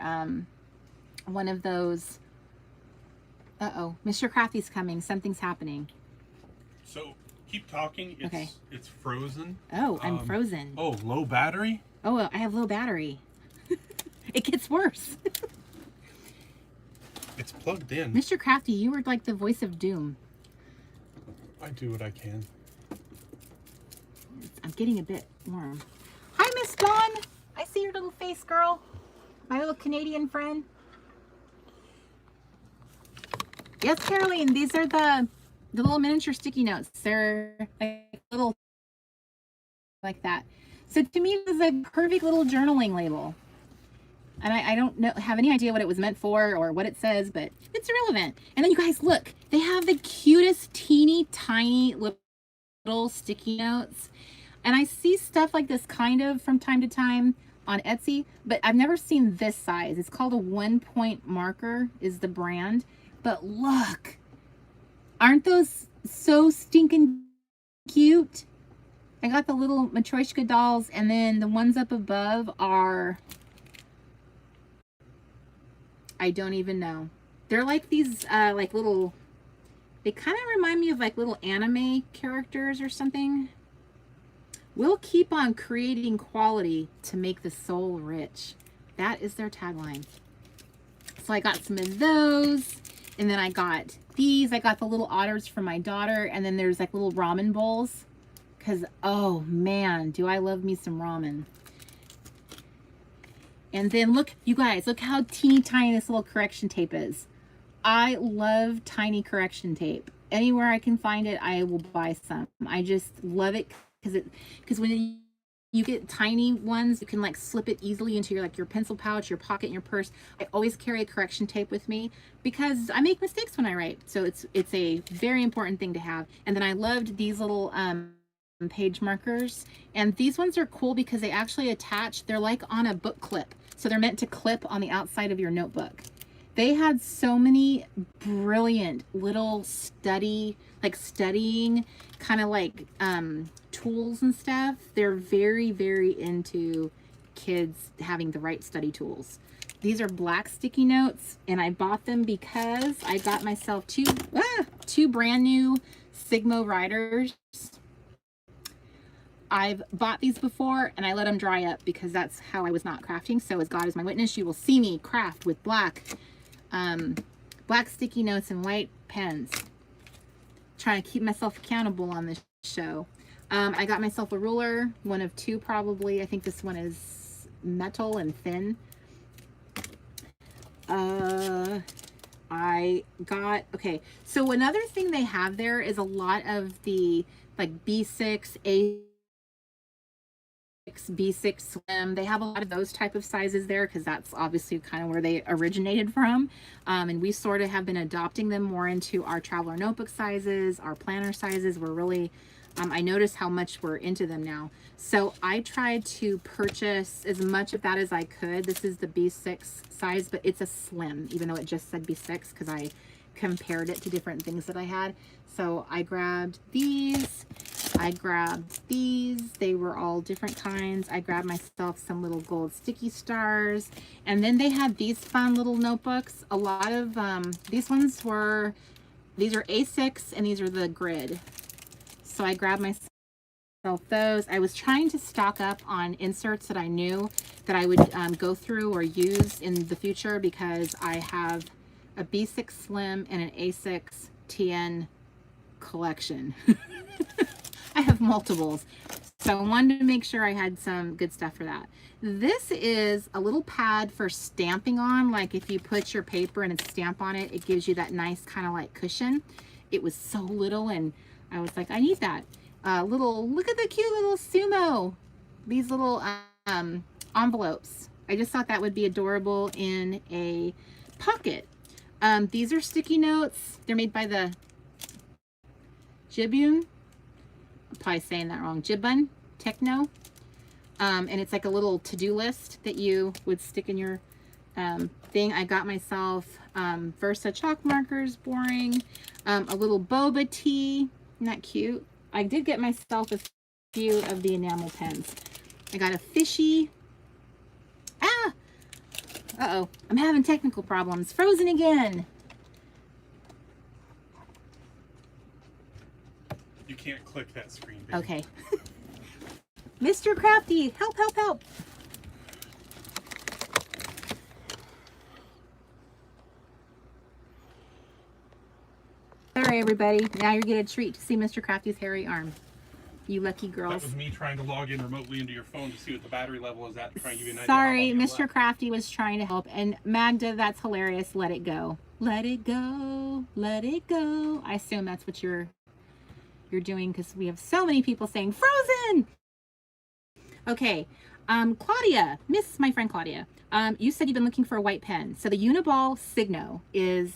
one of those. Uh-oh, Mr. Crafty's coming. Something's happening.
So keep talking. It's,
okay.
It's frozen.
Oh, I'm frozen.
Oh, low battery?
Oh, I have low battery. It gets worse.
It's plugged in.
Mr. Crafty, you were like the voice of doom.
I do what I can.
I'm getting a bit warm. Hi, Miss Dawn. I see your little face, girl. My little Canadian friend. Yes, Caroline, these are the little miniature sticky notes. They're like little like that. So to me, it was a perfect little journaling label. And I don't have any idea what it was meant for or what it says, but it's irrelevant. And then you guys, look, they have the cutest, teeny, tiny little sticky notes. And I see stuff like this kind of from time to time on Etsy, but I've never seen this size. It's called a 1-point marker is the brand. But look, aren't those so stinking cute? I got the little Matryoshka dolls, and then the ones up above are, I don't even know. They're like these like little, they kind of remind me of like little anime characters or something. We'll keep on creating quality to make the soul rich. That is their tagline. So I got some of those, and then I got these. I got the little otters for my daughter, and then there's like little ramen bowls, because oh man, do I love me some ramen. And then look, you guys, look how teeny tiny this little correction tape is. I love tiny correction tape. Anywhere I can find it, I will buy some. I just love it because when you get tiny ones, you can like slip it easily into your pencil pouch, your pocket, and your purse. I always carry a correction tape with me because I make mistakes when I write. So it's a very important thing to have. And then I loved these little page markers, and these ones are cool because they actually attach. They're like on a book clip, so they're meant to clip on the outside of your notebook. They had so many brilliant little studying kind of like tools and stuff. They're very, very into kids having the right study tools. These are black sticky notes, and I bought them because I got myself two brand new Sigma writers. I've bought these before, and I let them dry up because that's how I was not crafting. So as God is my witness, you will see me craft with black sticky notes and white pens. Trying to keep myself accountable on this show. I got myself a ruler, one of two probably. I think this one is metal and thin. Okay, so another thing they have there is a lot of the like B6, B6 Slim. They have a lot of those type of sizes there because that's obviously kind of where they originated from. And we sort of have been adopting them more into our traveler notebook sizes, our planner sizes. We're really, I noticed how much we're into them now. So I tried to purchase as much of that as I could. This is the B6 size, but it's a slim, even though it just said B6 because I compared it to different things that I had. So I grabbed these. I grabbed these. They were all different kinds. I grabbed myself some little gold sticky stars. And then they had these fun little notebooks. A lot of these ones were, these are A6 and these are the grid. So I grabbed myself those. I was trying to stock up on inserts that I knew that I would go through or use in the future, because I have a B6 Slim and an A6 TN collection. I have multiples, so I wanted to make sure I had some good stuff for that. This is a little pad for stamping on, like if you put your paper and stamp on it, it gives you that nice kind of like cushion. It was so little and I was like, I need that. Look at the cute little sumo, these little envelopes. I just thought that would be adorable in a pocket. These are sticky notes. They're made by the Jibun. I'm probably saying that wrong. Jibun Techno. And it's like a little to-do list that you would stick in your thing. I got myself Versa chalk markers, boring. A little boba tea. Isn't that cute? I did get myself a few of the enamel pens. I got a fishy. Ah! Uh-oh. I'm having technical problems. Frozen again.
You can't click that screen, baby.
Okay. Mr. Crafty, help, help, help. All right, everybody. Now you're getting a treat to see Mr. Crafty's hairy arm. You lucky girls.
That was me trying to log in remotely into your phone to see what the battery level is at, to try and give you an idea.
Sorry, Mr. Crafty was trying to help. And Magda, that's hilarious. Let it go. Let it go. Let it go. I assume that's what you're doing, because we have so many people saying Frozen. Okay, Claudia, my friend Claudia, you said you've been looking for a white pen. So the Uniball Signo is,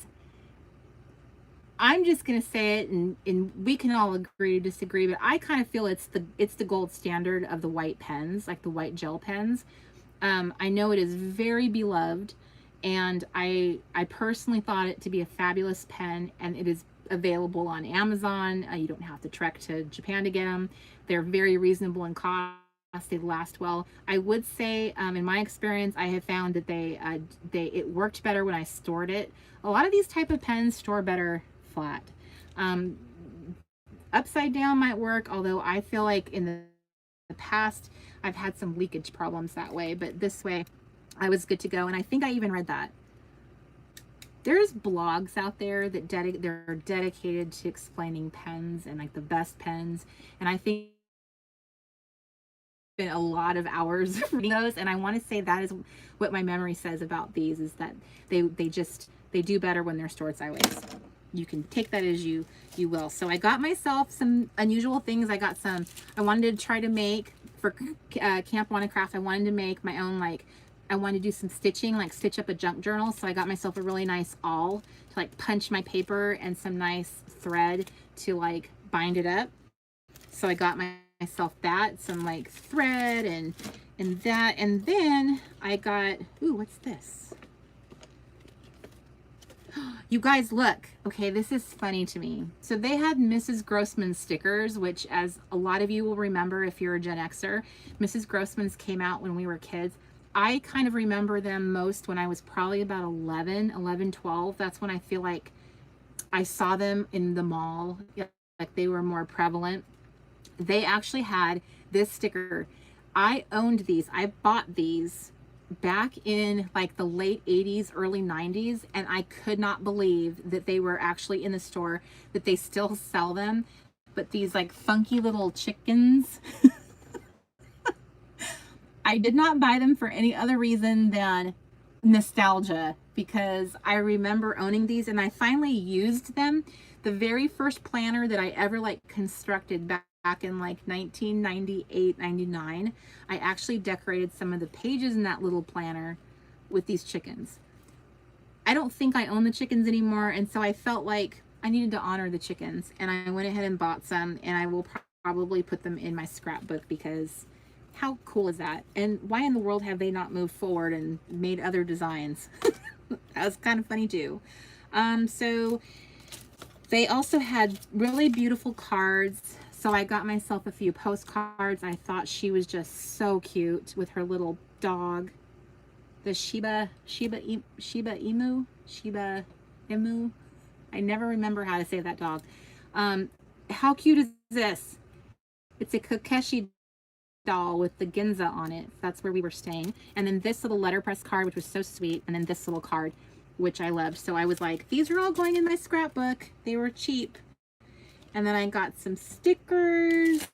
I'm just gonna say it, and we can all agree to disagree, but I kind of feel it's the gold standard of the white pens, like the white gel pens. I know it is very beloved, and I personally thought it to be a fabulous pen, and it is available on Amazon. You don't have to trek to Japan to get them. They're very reasonable in cost. They last well. I would say, in my experience, I have found that it worked better when I stored it. A lot of these type of pens store better flat. Upside down might work, although I feel like in the past I've had some leakage problems that way, but this way I was good to go. And I think I even read that there's blogs out there that they're dedicated to explaining pens and like the best pens, and I think been a lot of hours reading those, and I want to say that is what my memory says about these, is that they do better when they're stored sideways. You can take that as you will. So I got myself some unusual things. I wanted to try to make for Camp Wanna-Craft. I wanted to make my own, like, I wanted to do some stitching, like stitch up a junk journal. So I got myself a really nice awl to like punch my paper, and some nice thread to like bind it up. So I got myself that, some like thread and that. And then I got, ooh, what's this? You guys look. Okay, this is funny to me. So they had Mrs. Grossman stickers, which, as a lot of you will remember if you're a Gen Xer, Mrs. Grossman's came out when we were kids. I kind of remember them most when I was probably about 11, 12. That's when I feel like I saw them in the mall. Like they were more prevalent. They actually had this sticker. I owned these. I bought these back in like the late 80s, early 90s, and I could not believe that they were actually in the store, that they still sell them. But these like funky little chickens, I did not buy them for any other reason than nostalgia, because I remember owning these, and I finally used them. The very first planner that I ever like constructed back in like 1998, 99, I actually decorated some of the pages in that little planner with these chickens. I don't think I own the chickens anymore, and so I felt like I needed to honor the chickens, and I went ahead and bought some, and I will probably put them in my scrapbook, because how cool is that? And why in the world have they not moved forward and made other designs? That was kind of funny too. So they also had really beautiful cards, So I got myself a few postcards. I thought she was just so cute with her little dog. The Shiba Inu. I never remember how to say that dog. How cute is this? It's a Kokeshi doll with the Ginza on it. That's where we were staying. And then this little letterpress card, which was so sweet. And then this little card, which I loved. So I was like, these are all going in my scrapbook. They were cheap. And then I got some stickers.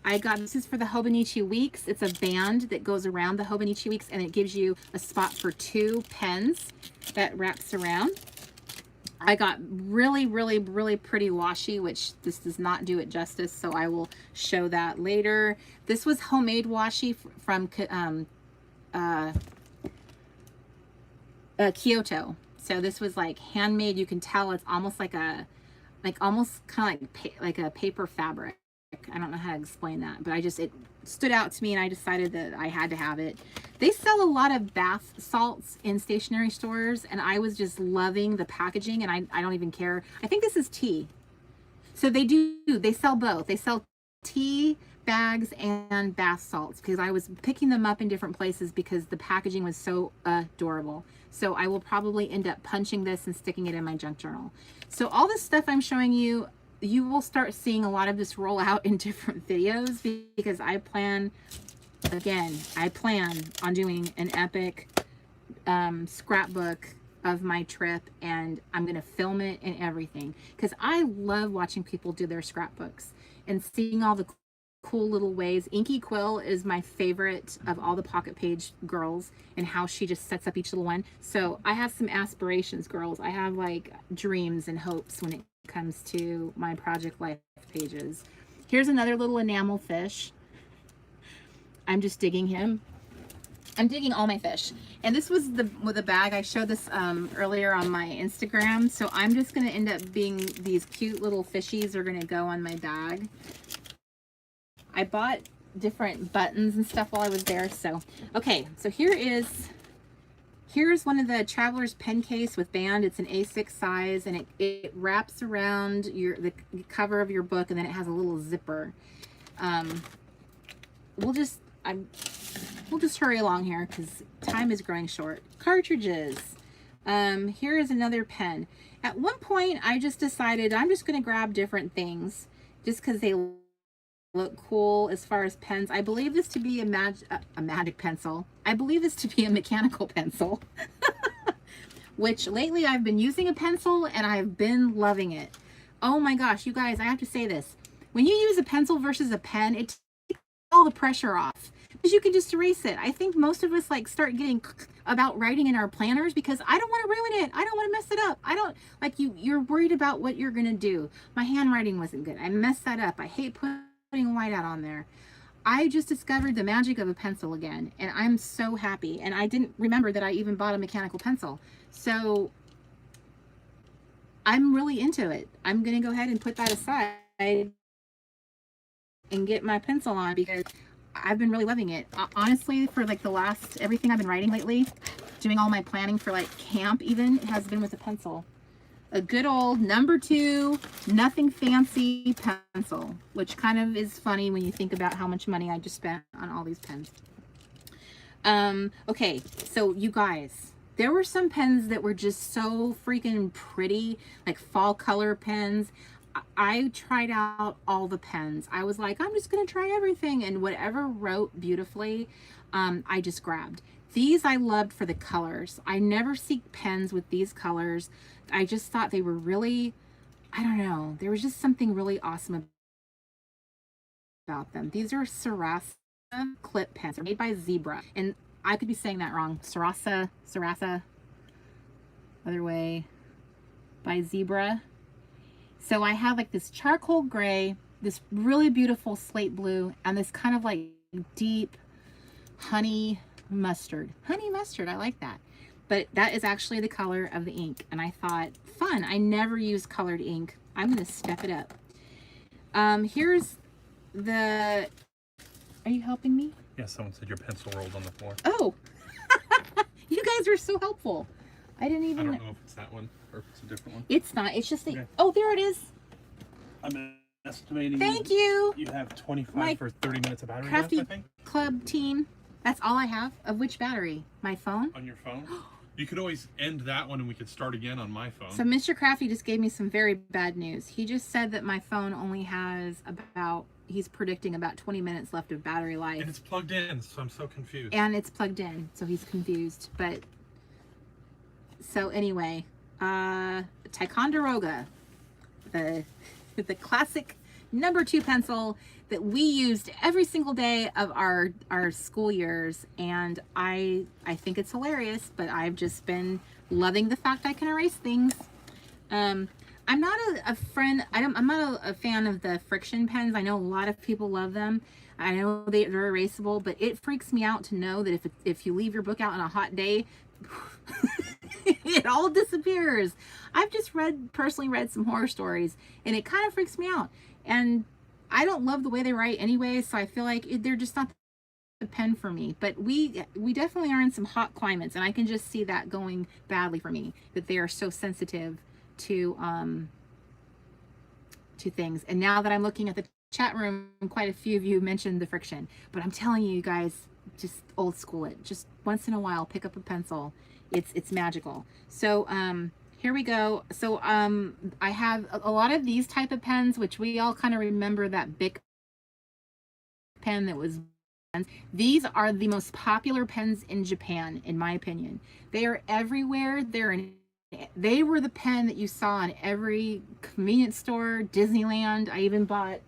This is for the Hobonichi Weeks. It's a band that goes around the Hobonichi Weeks, and it gives you a spot for 2 pens that wraps around. I got really, really, really pretty washi, which this does not do it justice, so I will show that later. This was homemade washi from Kyoto. So this was like handmade. You can tell it's almost like almost kind of like a paper fabric. I don't know how to explain that, but it stood out to me, and I decided that I had to have it. They sell a lot of bath salts in stationery stores, and I was just loving the packaging, and I don't even care. I think this is tea. So they sell both. They sell tea bags and bath salts, because I was picking them up in different places because the packaging was so adorable. So I will probably end up punching this and sticking it in my junk journal. So all this stuff I'm showing you, you will start seeing a lot of this roll out in different videos, because I plan on doing an epic scrapbook of my trip, and I'm going to film it and everything, because I love watching people do their scrapbooks and seeing all the cool little ways. Inky Quill is my favorite of all the pocket page girls, and how she just sets up each little one. So I have some aspirations, girls. I have like dreams and hopes when it comes to my project life pages. Here's another little enamel fish. I'm just digging him. I'm digging all my fish. And this was the bag. I showed this earlier on my Instagram. So I'm just going to end up being these cute little fishies are going to go on my bag. I bought different buttons and stuff while I was there. So, okay. So here's one of the Traveler's pen case with band. It's an A6 size, and it wraps around the cover of your book, and then it has a little zipper. We'll just hurry along here because time is growing short. Cartridges. Here is another pen. At one point, I just decided I'm just going to grab different things just because they look cool as far as pens. I believe this to be a magic pencil. I believe this to be a mechanical pencil, which lately I've been using a pencil and I've been loving it. Oh my gosh, you guys, I have to say this. When you use a pencil versus a pen, it takes all the pressure off, because you can just erase it. I think most of us like start getting about writing in our planners because I don't want to ruin it. I don't want to mess it up. I don't like you're worried about what you're going to do. My handwriting wasn't good. I messed that up. I hate putting whiteout on there. I just discovered the magic of a pencil again, and I'm so happy. And I didn't remember that I even bought a mechanical pencil. So I'm really into it. I'm going to go ahead and put that aside and get my pencil on, because I've been really loving it. Honestly, for like everything I've been writing lately, doing all my planning for like camp even, it has been with a pencil. A good old number 2, nothing fancy pencil, which kind of is funny when you think about how much money I just spent on all these pens. Okay, so you guys, there were some pens that were just so freaking pretty, like fall color pens. I tried out all the pens. I was like, I'm just going to try everything, and whatever wrote beautifully, I just grabbed. These I loved for the colors. I never see pens with these colors. I just thought they were really, I don't know, there was just something really awesome about them. These are Sarasa clip pens. They're made by Zebra. And I could be saying that wrong. Sarasa, other way, by Zebra. So I have like this charcoal gray, this really beautiful slate blue, and this kind of like deep honey mustard. Honey mustard, I like that. But that is actually the color of the ink. And I thought, fun, I never use colored ink. I'm going to step it up. Here's the, are you helping me?
Yeah, someone said your pencil rolled on the floor.
Oh, you guys were so helpful. I didn't even.
I don't know if it's that one or if it's a different one.
It's not. It's just the.
Okay.
Oh, there it is.
I estimating.
Thank you.
You have 25
My
for 30 minutes of battery
Crafty
left, I think.
Club team. That's all I have. Of which battery? My phone?
On your phone? You could always end that one and we could start again on my phone.
So Mr. Crafty just gave me some very bad news. He just said that my phone only has about, he's predicting about 20 minutes left of battery life.
And it's plugged in, so I'm so confused.
And it's plugged in, so he's confused. But, so anyway, Ticonderoga, the classic #2 pencil that we used every single day of our school years, and I think it's hilarious, but I've just been loving the fact I can erase things. I'm not I'm not a fan of the friction pens. I know a lot of people love them. I know they're erasable, but it freaks me out to know that if you leave your book out on a hot day, it all disappears. I've just personally read some horror stories, and it kind of freaks me out. And I don't love the way they write anyway, so I feel like they're just not the pen for me. But we definitely are in some hot climates, and I can just see that going badly for me, that they are so sensitive to things. And now that I'm looking at the chat room, quite a few of you mentioned the friction. But I'm telling you guys, just old school it. Just once in a while, pick up a pencil. It's magical. So here we go. So I have a lot of these type of pens, which we all kind of remember that Bic pen that was. These are the most popular pens in Japan, in my opinion. They are everywhere. They were the pen that you saw in every convenience store, Disneyland. I even bought,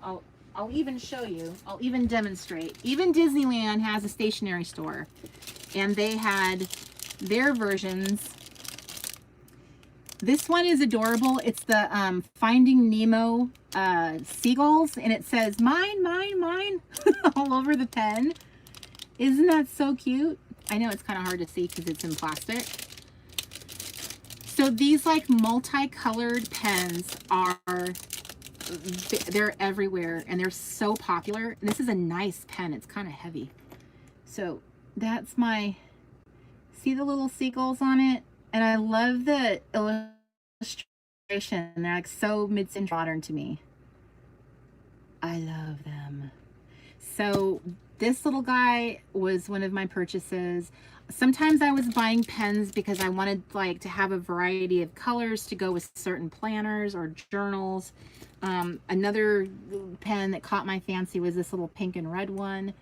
I'll even show you, I'll even demonstrate. Even Disneyland has a stationery store, and they had their versions. This one is adorable. It's the Finding Nemo seagulls, and it says mine, mine, mine all over the pen. Isn't that so cute? I know it's kind of hard to see because it's in plastic. So these like multicolored pens they're everywhere, and they're so popular. This is a nice pen. It's kind of heavy. So that's my, see the little seagulls on it? And I love the illustration. They're like so mid-century modern to me. I love them. So this little guy was one of my purchases. Sometimes I was buying pens because I wanted like to have a variety of colors to go with certain planners or journals. Another pen that caught my fancy was this little pink and red one,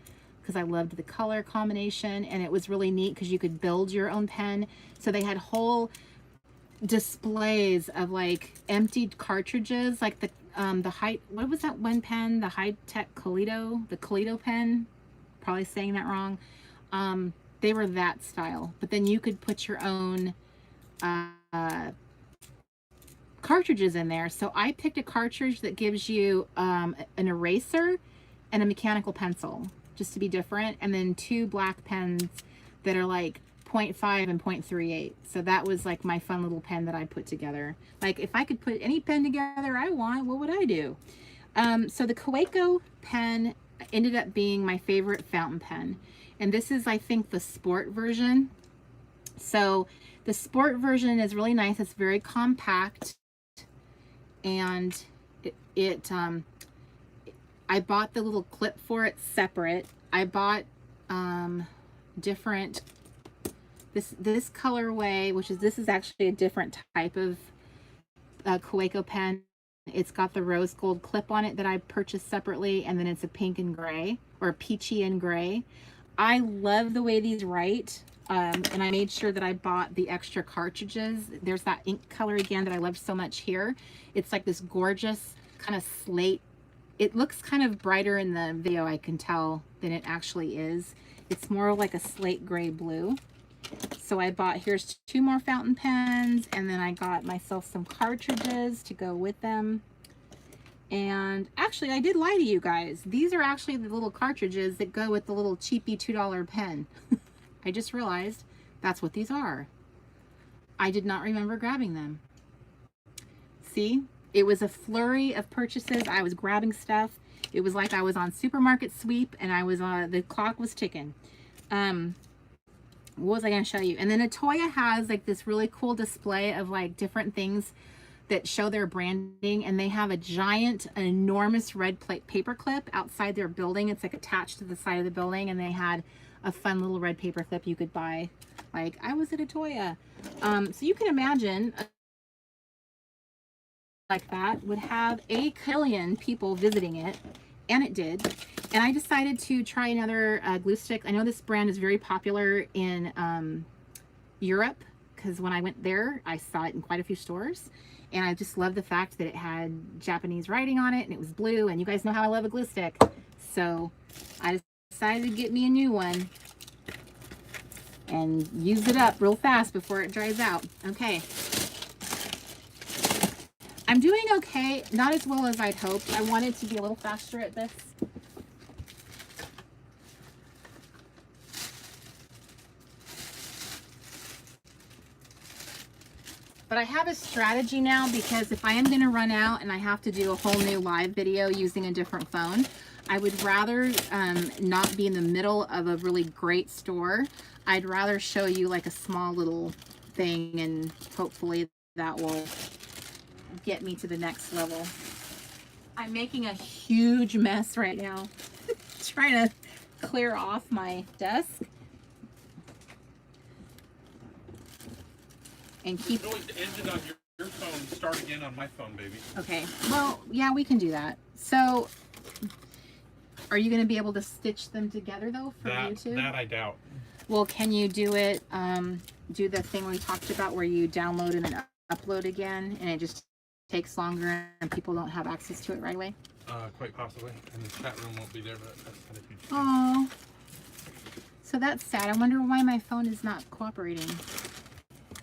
because I loved the color combination, and it was really neat because you could build your own pen. So they had whole displays of like emptied cartridges, like the what was that one pen, the high-tech Colito, the Colito pen, probably saying that wrong. They were that style, but then you could put your own cartridges in there. So I picked a cartridge that gives you an eraser and a mechanical pencil, just to be different, and then 2 black pens that are like 0.5 and 0.38. So that was like my fun little pen that I put together. Like if I could put any pen together I want, what would I do? So the Kaweco pen ended up being my favorite fountain pen, and this is, I think, the sport version. So the sport version is really nice. It's very compact, and I bought the little clip for it separate. I bought different, this colorway, this is actually a different type of Kaweco pen. It's got the rose gold clip on it that I purchased separately, and then it's a pink and gray, or peachy and gray. I love the way these write, and I made sure that I bought the extra cartridges. There's that ink color again that I love so much here. It's like this gorgeous kind of slate. It looks kind of brighter in the video, I can tell, than it actually is. It's more like a slate gray blue. So I bought, here's 2 more fountain pens, and then I got myself some cartridges to go with them. And actually, I did lie to you guys. These are actually the little cartridges that go with the little cheapy $2 pen. I just realized that's what these are. I did not remember grabbing them. See? It was a flurry of purchases. I was grabbing stuff. It was like I was on supermarket sweep, and I was the clock was ticking. What was I going to show you? And then Itoya has like this really cool display of like different things that show their branding, and they have a giant, an enormous red plate paper clip outside their building. It's like attached to the side of the building, and they had a fun little red paper clip you could buy. Like, I was at Itoya. So you can imagine like that would have a killion people visiting it, and it did. And I decided to try another glue stick. I know this brand is very popular in Europe, because when I went there, I saw it in quite a few stores. And I just love the fact that it had Japanese writing on it, and it was blue, and you guys know how I love a glue stick. So I decided to get me a new one and use it up real fast before it dries out. Okay. I'm doing okay, not as well as I'd hoped. I wanted to be a little faster at this. But I have a strategy now, because if I am going to run out and I have to do a whole new live video using a different phone, I would rather not be in the middle of a really great store. I'd rather show you like a small little thing, and hopefully that will get me to the next level. I'm making a huge mess right now trying to clear off my desk and keep.
You can always end it on your phone, start again on my phone, baby.
Okay, well, yeah, we can do that. So are you going to be able to stitch them together though for YouTube?
That I doubt.
Well, can you do it, do the thing we talked about where you download and then upload again, and it just takes longer and people don't have access to it right away?
Quite possibly. And the chat room won't be there, but that's kind of huge.
Oh, so that's sad. I wonder why my phone is not cooperating.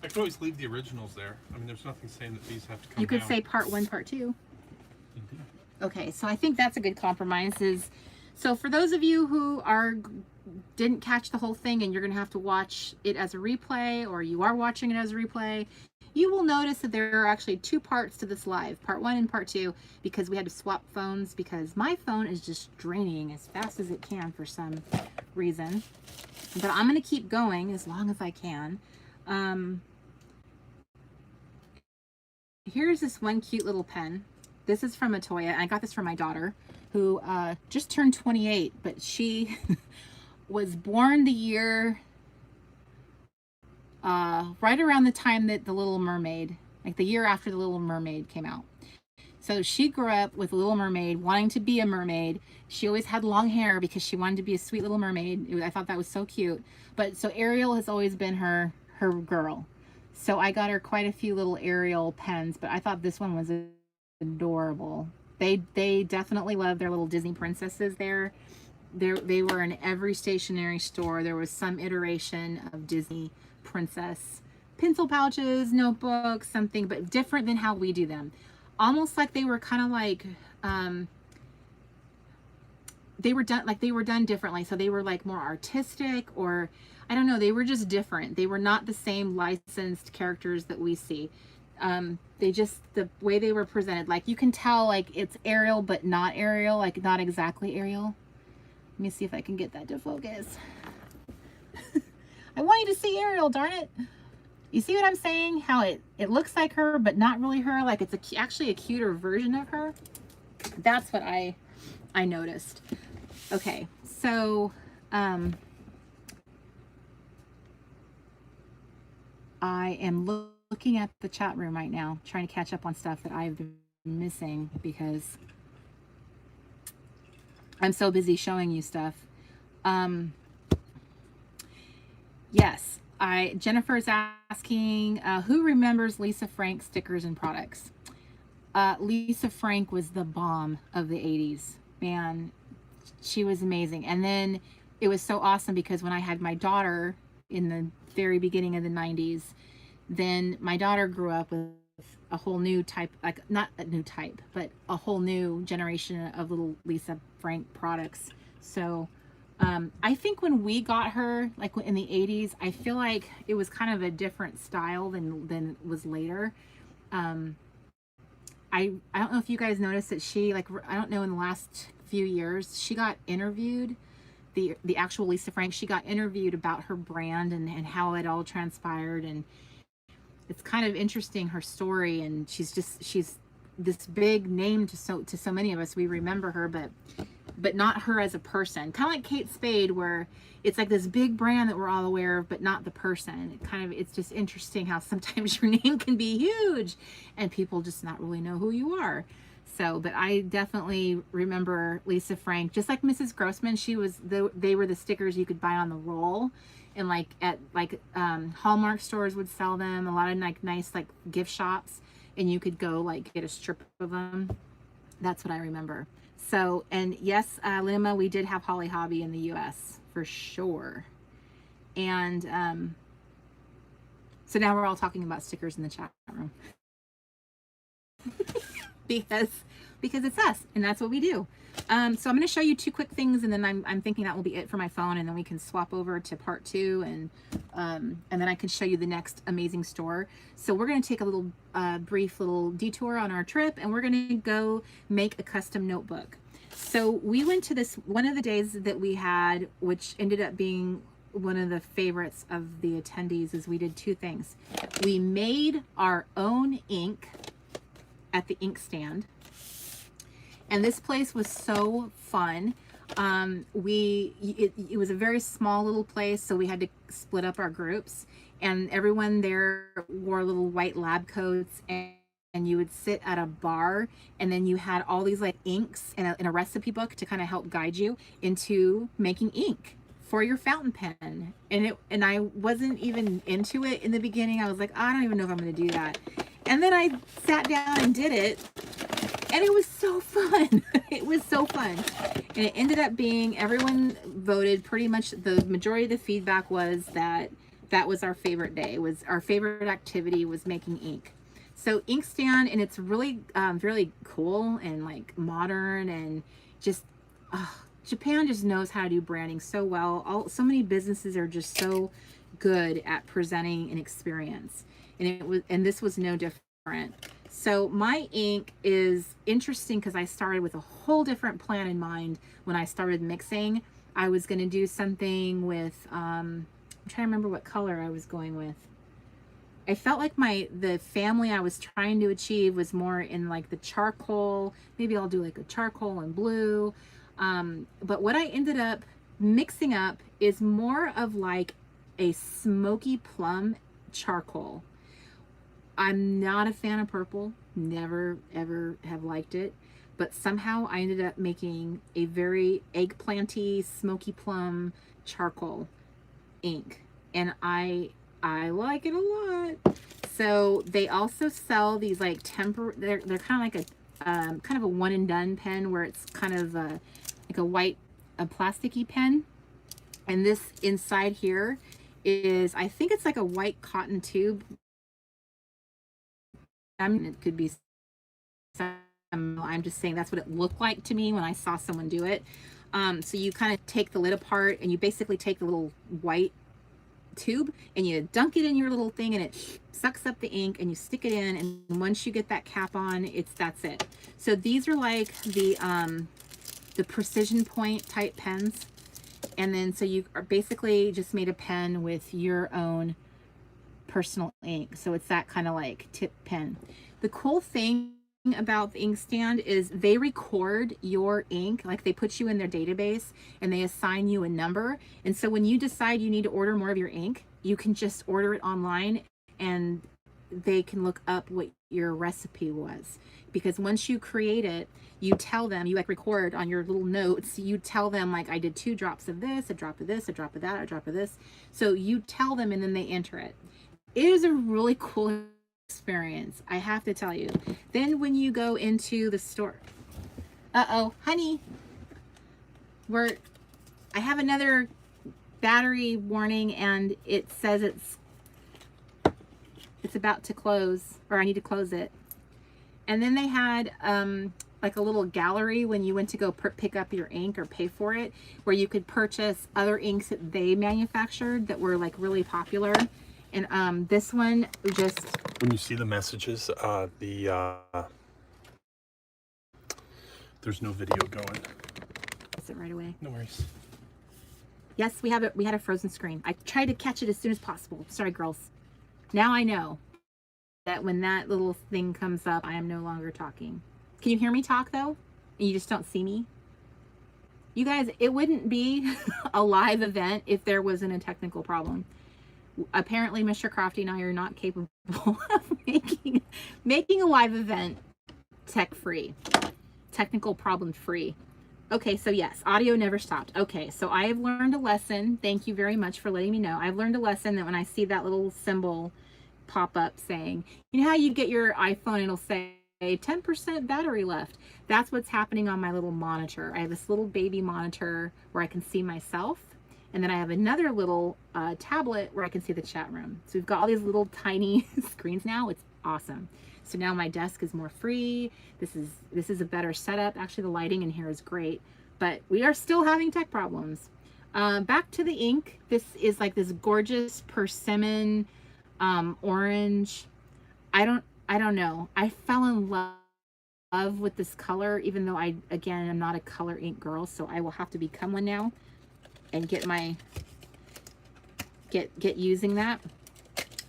I could always leave the originals there. I mean, there's nothing saying that these have to come
You could
down.
say part 1, part 2.
Indeed.
Okay, so I think that's a good compromise. So for those of you who didn't catch the whole thing and you're going to have to watch it as a replay, or you are watching it as a replay, you will notice that there are actually 2 parts to this live, part 1 and part 2, because we had to swap phones because my phone is just draining as fast as it can for some reason. But I'm going to keep going as long as I can. Here's this one cute little pen. This is from Itoya. I got this from my daughter, who just turned 28, but she was born the year right around the time that The Little Mermaid, like the year after The Little Mermaid came out. So she grew up with Little Mermaid, wanting to be a mermaid. She always had long hair because she wanted to be a sweet little mermaid. I thought that was so cute. But so Ariel has always been her girl. So I got her quite a few little Ariel pens, but I thought this one was adorable. They definitely love their little Disney princesses there. They were in every stationery store. There was some iteration of Disney princess pencil pouches, notebooks, something, but different than how we do them. Almost like they were kind of like they were done differently. So they were like more artistic, or I don't know, they were just different. They were not the same licensed characters that we see. They just, the way they were presented, like you can tell like it's Ariel but not Ariel, like not exactly Ariel. Let me see if I can get that to focus. I want you to see Ariel, darn it. You see what I'm saying? How it looks like her but not really her, like it's actually a cuter version of her. That's what I noticed. Okay, so I am looking at the chat room right now, trying to catch up on stuff that I've been missing because I'm so busy showing you stuff. Yes, Jennifer's asking, who remembers Lisa Frank stickers and products? Lisa Frank was the bomb of the 80s. Man, she was amazing. And then it was so awesome because when I had my daughter in the very beginning of the 90s, then my daughter grew up with a whole new type, like not a new type, but a whole new generation of little Lisa Frank products. So I think when we got her, like in the 80s, I feel like it was kind of a different style than was later. I don't know if you guys noticed that she, like, I don't know, in the last few years, she got interviewed, the actual Lisa Frank, she got interviewed about her brand and how it all transpired. And it's kind of interesting, her story, and she's this big name to so many of us. We remember her, but not her as a person. Kind of like Kate Spade, where it's like this big brand that we're all aware of, but not the person. It's just interesting how sometimes your name can be huge and people just not really know who you are. So, but I definitely remember Lisa Frank, just like Mrs. Grossman. They were the stickers you could buy on the roll, and like at Hallmark stores would sell them. A lot of like nice like gift shops, and you could go like get a strip of them. That's what I remember. So, and yes, Lima, we did have Holly Hobby in the U.S. for sure. And so now we're all talking about stickers in the chat room. because it's us, and that's what we do. So I'm going to show you 2 quick things, and then I'm thinking that will be it for my phone, and then we can swap over to part 2, and then I can show you the next amazing store. So we're going to take a little brief little detour on our trip, and we're going to go make a custom notebook. So we went to this one of the days that we had, which ended up being one of the favorites of the attendees, is we did 2 things. We made our own ink at the ink stand, and this place was so fun. It was a very small little place, so we had to split up our groups, and everyone there wore little white lab coats, and you would sit at a bar, and then you had all these like inks in a recipe book to kind of help guide you into making ink for your fountain pen. And I wasn't even into it in the beginning. I was like, I don't even know if I'm going to do that. And then I sat down and did it, and it was so fun. It was so fun. And it ended up being, everyone voted, pretty much the majority of the feedback was that was our favorite day, was our favorite activity was making ink. So ink stand, and it's really really cool and like modern, and just Japan just knows how to do branding so well. So many businesses are just so good at presenting an experience, and this was no different. So my ink is interesting because I started with a whole different plan in mind when I started mixing. I was going to do something with I'm trying to remember what color I was going with. I felt like the family I was trying to achieve was more in like the charcoal. Maybe I'll do like a charcoal and blue. But what I ended up mixing up is more of like a smoky plum charcoal. I'm not a fan of purple, never ever have liked it, but somehow I ended up making a very eggplanty, smoky plum charcoal ink, and I like it a lot. So they also sell these like they're kind of like a kind of a one and done pen, where it's kind of like a white, plasticky pen, and this inside here is, I think it's like a white cotton tube. I mean, it could be I'm just saying that's what it looked like to me when I saw someone do it. So you kind of take the lid apart, and you basically take the little white tube and you dunk it in your little thing, and it sucks up the ink, and you stick it in, and once you get that cap on, that's it. So these are like the precision point type pens, and then so you are basically just made a pen with your own personal ink. So it's that kind of like tip pen. The cool thing about the inkstand is they record your ink, like they put you in their database and they assign you a number, and so when you decide you need to order more of your ink, you can just order it online, and they can look up what your recipe was, because once you create it, you tell them, you like record on your little notes, you tell them like, I did 2 drops of this, a drop of this, a drop of that, a drop of this. So you tell them, and then they enter it. It is a really cool experience, I have to tell you. Then when you go into the store, honey, I have another battery warning, and it says it's about to close, or I need to close it. And then they had like a little gallery when you went to go pick up your ink or pay for it, where you could purchase other inks that they manufactured that were like really popular. And this one just,
when you see the messages, there's no video going.
Is it right away?
No worries.
Yes, we had a frozen screen. I tried to catch it as soon as possible. Sorry, girls. Now I know. that when that little thing comes up, I am no longer talking. Can you hear me talk though? And you just don't see me? You guys, it wouldn't be a live event if there wasn't a technical problem. Apparently, Mr. Crafty and I are not capable of making a live event technical problem free. Okay, so yes, audio never stopped. Okay, so I have learned a lesson. Thank you very much for letting me know. I've learned a lesson that when I see that little symbol pop up saying, you know how you get your iPhone and it'll say 10% battery left. That's what's happening on my little monitor. I have this little baby monitor where I can see myself. And then I have another little tablet where I can see the chat room. So we've got all these little tiny screens now. It's awesome. So now my desk is more free. This is a better setup. Actually, the lighting in here is great, but we are still having tech problems. Back to the ink. This is like this gorgeous persimmon orange. I don't know. I fell in love with this color, even though I, again, am not a color ink girl. So I will have to become one now and get using that.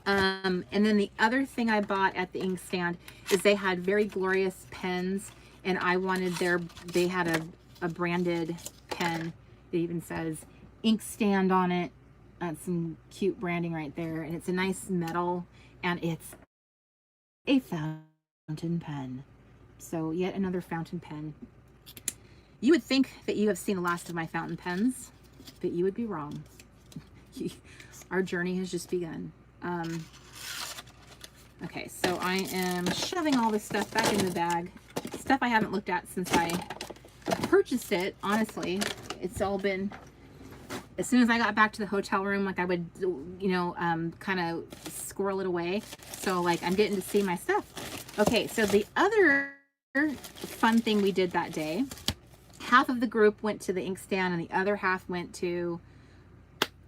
And then the other thing I bought at the ink stand is they had Very Glorious pens, and I wanted they had a branded pen that even says ink stand on it. Some cute branding right there, and it's a nice metal, and it's a fountain pen. So yet another fountain pen. You would think that you have seen the last of my fountain pens, but you would be wrong. Our journey has just begun. Okay, so I am shoving all this stuff back in the bag. Stuff I haven't looked at since I purchased it. Honestly, it's all been, as soon as I got back to the hotel room, like I would, you know, kind of squirrel it away. So like I'm getting to see my stuff. Okay, so the other fun thing we did that day, half of the group went to the ink stand and the other half went to,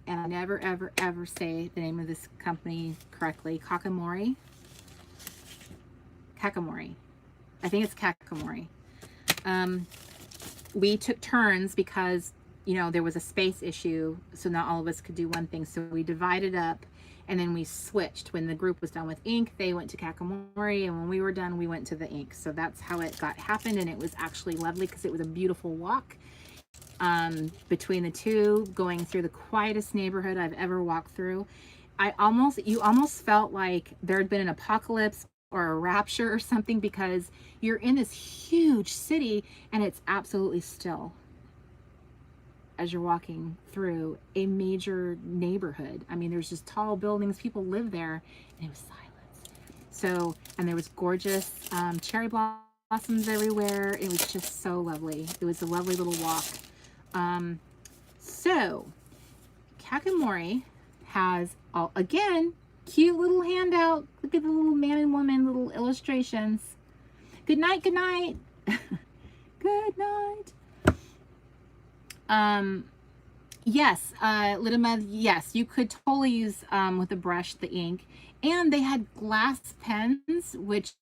and I never, ever, ever say the name of this company correctly, Kakimori. I think it's Kakimori. We took turns because, you know, there was a space issue, so not all of us could do one thing. So we divided up, and then we switched. When the group was done with ink, they went to Kakimori, and when we were done, we went to the ink. So that's how it happened, and it was actually lovely because it was a beautiful walk. Between the two, going through the quietest neighborhood I've ever walked through. You almost felt like there had been an apocalypse or a rapture or something, because you're in this huge city and it's absolutely still as you're walking through a major neighborhood. I mean, there's just tall buildings, people live there, and it was silence. So, and there was gorgeous cherry blossoms everywhere. It was just so lovely. It was a lovely little walk. So Kakimori has all, again, cute little handout. Look at the little man and woman little illustrations. Good night, good night. Good night. Yes, Lidima, yes, you could totally use with a brush the ink. And they had glass pens, which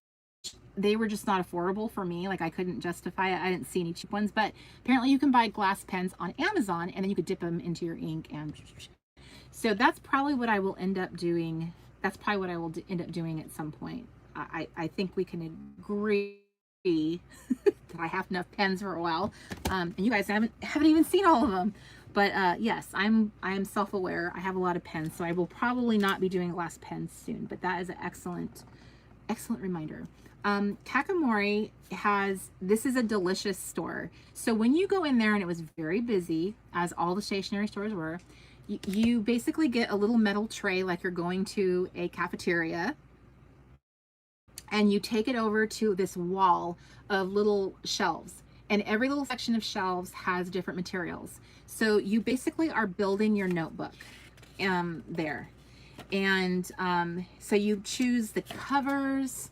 they were just not affordable for me. Like I couldn't justify it. I didn't see any cheap ones, but apparently you can buy glass pens on Amazon and then you could dip them into your ink. And so that's probably what I will end up doing. That's probably what I will end up doing at some point. I think we can agree that I have enough pens for a while. And you guys haven't even seen all of them. But yes, I am self-aware. I have a lot of pens, so I will probably not be doing glass pens soon. But that is an excellent reminder. Kakimori this is a delicious store. So when you go in there, and it was very busy, as all the stationery stores were, you basically get a little metal tray like you're going to a cafeteria, and you take it over to this wall of little shelves, and every little section of shelves has different materials. So you basically are building your notebook there. And so you choose the covers.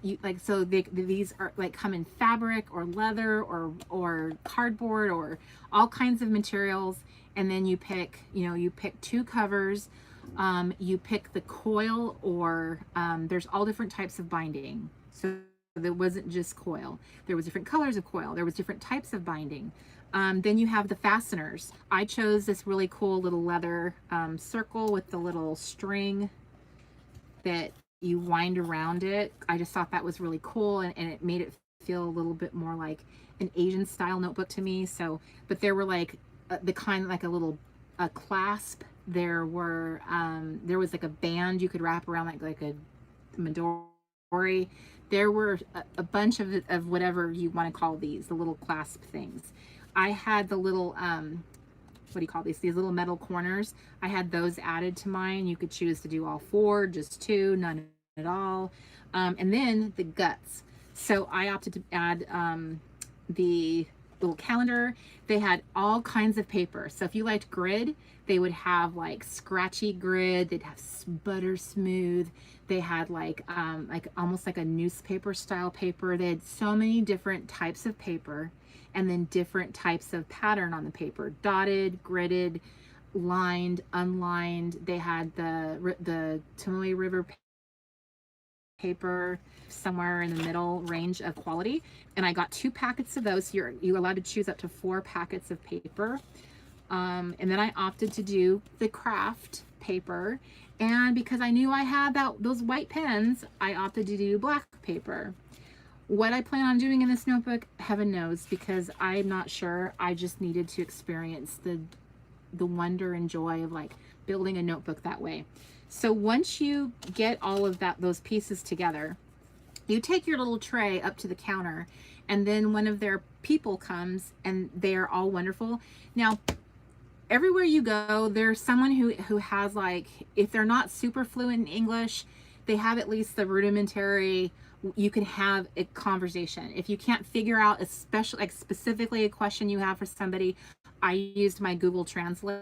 These are like come in fabric or leather or cardboard or all kinds of materials, and then you pick two covers. You pick the coil, or there's all different types of binding. So there wasn't just coil. There was different colors of coil. There was different types of binding. Then you have the fasteners. I chose this really cool little leather circle with the little string that you wind around it. I just thought that was really cool, and it made it feel a little bit more like an Asian style notebook to me. So, but there were like the kind like a clasp. There was like a band you could wrap around like a Midori. There were a bunch of whatever you want to call these, the little clasp things. I had the little what do you call these little metal corners. I had those added to mine. You could choose to do all 4, just 2, none at all. And then the guts. So I opted to add the little calendar. They had all kinds of paper. So if you liked grid, they would have like scratchy grid. They'd have butter smooth. They had like almost like a newspaper style paper. They had so many different types of paper, and then different types of pattern on the paper: dotted, gridded, lined, unlined. They had the Tomoe River paper somewhere in the middle range of quality, and I got 2 packets of those. So you're allowed to choose up to 4 packets of paper. And then I opted to do the craft paper, and because I knew I had those white pens, I opted to do black paper. What I plan on doing in this notebook, heaven knows, because I'm not sure. I just needed to experience the wonder and joy of like building a notebook that way. So once you get all of those pieces together, you take your little tray up to the counter, and then one of their people comes, and they are all wonderful. Now, everywhere you go, there's someone who has, like, if they're not super fluent in English, they have at least the rudimentary. You can have a conversation. If you can't figure out specifically a question you have for somebody, I used my Google Translate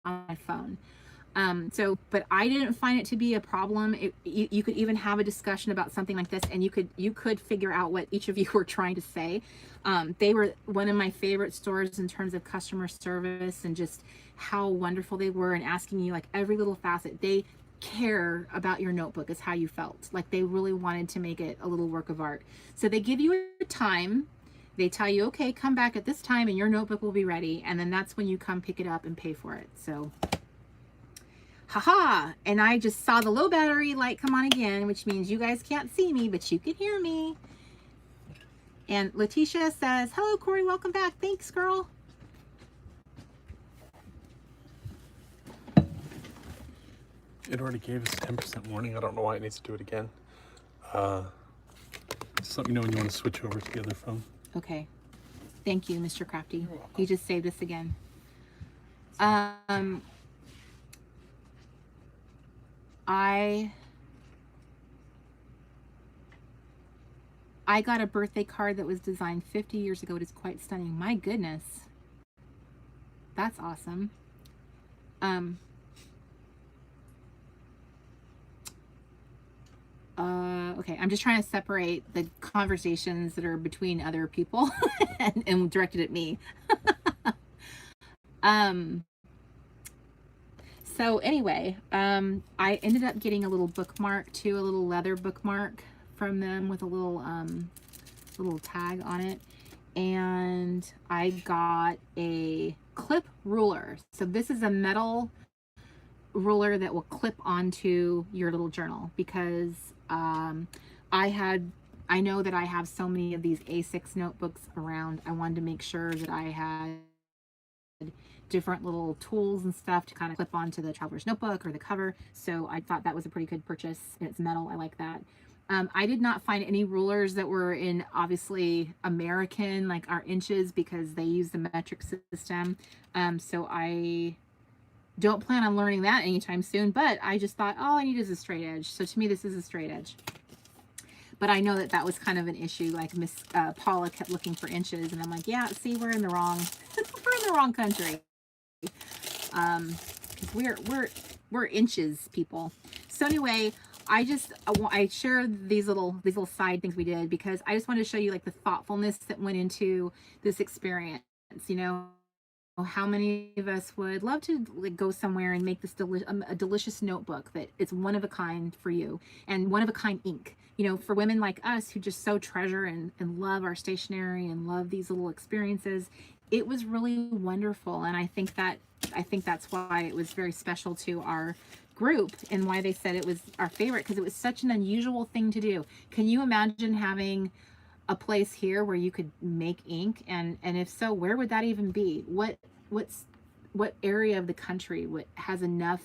on my phone. But I didn't find it to be a problem. You could even have a discussion about something like this, and you could figure out what each of you were trying to say. They were one of my favorite stores in terms of customer service and just how wonderful they were, and asking you like every little facet. They care about your notebook is how you felt. Like they really wanted to make it a little work of art. So they give you a time. They tell you, okay, come back at this time and your notebook will be ready. And then that's when you come pick it up and pay for it. So haha, and I just saw the low battery light come on again, which means you guys can't see me, but you can hear me. And Letitia says, hello, Corey, welcome back. Thanks, girl.
It already gave us a 10% warning. I don't know why it needs to do it again. Just let me know when you want to switch over to the other phone. Okay.
Thank you, Mr. Crafty.
You're welcome.
You just saved us again. I got a birthday card that was designed 50 years ago. It is quite stunning. My goodness. That's awesome. Okay, I'm just trying to separate the conversations that are between other people and directed at me. So anyway, I ended up getting a little bookmark too, a little leather bookmark from them with a little tag on it. And I got a clip ruler. So this is a metal ruler that will clip onto your little journal, because I know that I have so many of these A6 notebooks around. I wanted to make sure that I had different little tools and stuff to kind of clip onto the traveler's notebook or the cover. So I thought that was a pretty good purchase, and it's metal. I like that. I did not find any rulers that were in obviously American, like our inches, because they use the metric system. So I don't plan on learning that anytime soon, but I just thought, all I need is a straight edge. So to me, this is a straight edge. But I know that was kind of an issue. Like Miss Paula kept looking for inches, and I'm like, yeah, see, we're in the wrong, we're in the wrong country. Because we're inches people. So anyway, I share these little side things we did because I just wanted to show you like the thoughtfulness that went into this experience. You know, how many of us would love to like go somewhere and make this a delicious notebook that it's one of a kind for you, and one of a kind ink. You know, for women like us who just so treasure and love our stationery and love these little experiences, it was really wonderful. And I think that's why it was very special to our group and why they said it was our favorite, because it was such an unusual thing to do. Can you imagine having a place here where you could make ink? And if so, where would that even be? What area of the country has enough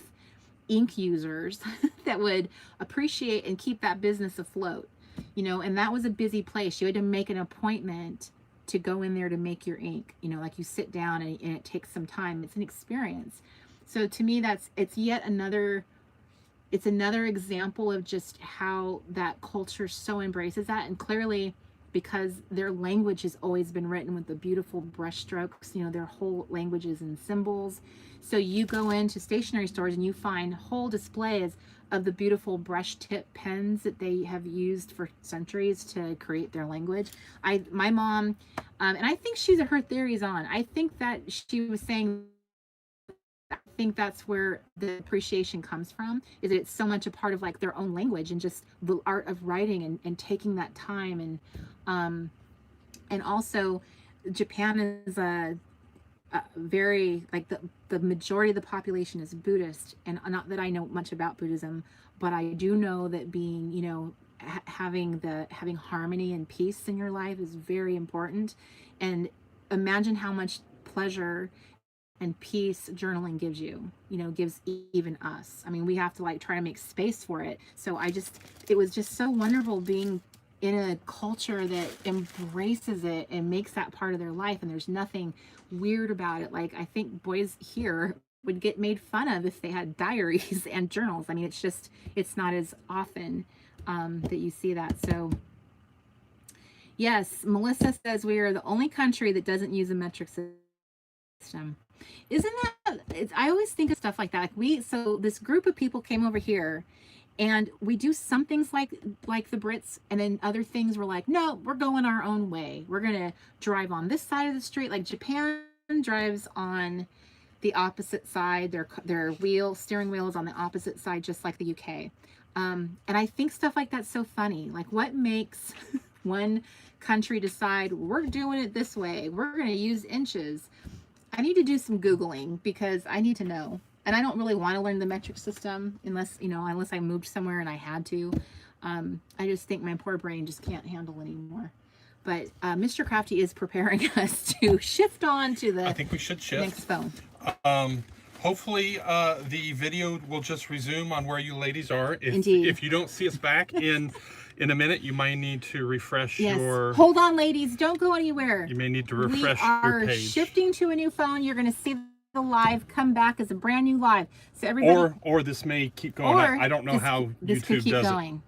ink users that would appreciate and keep that business afloat? You know, and that was a busy place. You had to make an appointment to go in there to make your ink. You know, like you sit down and it takes some time. It's an experience. So to me, it's another example of just how that culture so embraces that. And clearly, because their language has always been written with the beautiful brush strokes, you know, their whole languages and symbols. So you go into stationery stores and you find whole displays of the beautiful brush tip pens that they have used for centuries to create their language. My mom, and I think her theory's on. I think that she was saying, I think that's where the appreciation comes from, is that it's so much a part of like their own language and just the art of writing and taking that time. And also Japan is a very, like, the majority of the population is Buddhist, and not that I know much about Buddhism, but I do know that being, you know, having harmony and peace in your life is very important. And imagine how much pleasure and peace journaling gives you, you know, gives even us. I mean, we have to like try to make space for it. So it was just so wonderful being in a culture that embraces it and makes that part of their life. And there's nothing weird about it. Like, I think boys here would get made fun of if they had diaries and journals. I mean, it's not as often that you see that. So yes, Melissa says we are the only country that doesn't use a metric system. Isn't that, I always think of stuff like that. So this group of people came over here, and we do some things like the Brits, and then other things we're like, no, we're going our own way. We're going to drive on this side of the street. Like Japan drives on the opposite side. Their steering wheel is on the opposite side, just like the UK. And I think stuff like that's so funny. Like, what makes one country decide we're doing it this way? We're going to use inches. I need to do some Googling because I need to know. And I don't really want to learn the metric system unless I moved somewhere and I had to. I just think my poor brain just can't handle anymore. But Mr. Crafty is preparing us to shift on to the,
I think we should shift.
Next phone.
Hopefully the video will just resume on where you ladies are.
Indeed.
If you don't see us back in a minute, you might need to refresh your...
Hold on, ladies. Don't go anywhere.
You may need to refresh your page.
We are shifting to a new phone. You're going to see the live come back as a brand new live. So everybody...
Or this may keep going. I don't know how YouTube does it.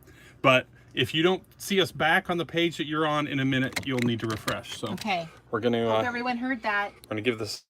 But if you don't see us back on the page that you're on in a minute, you'll need to refresh. So
okay.
We're going to...
Hope everyone heard that.
We're going to give this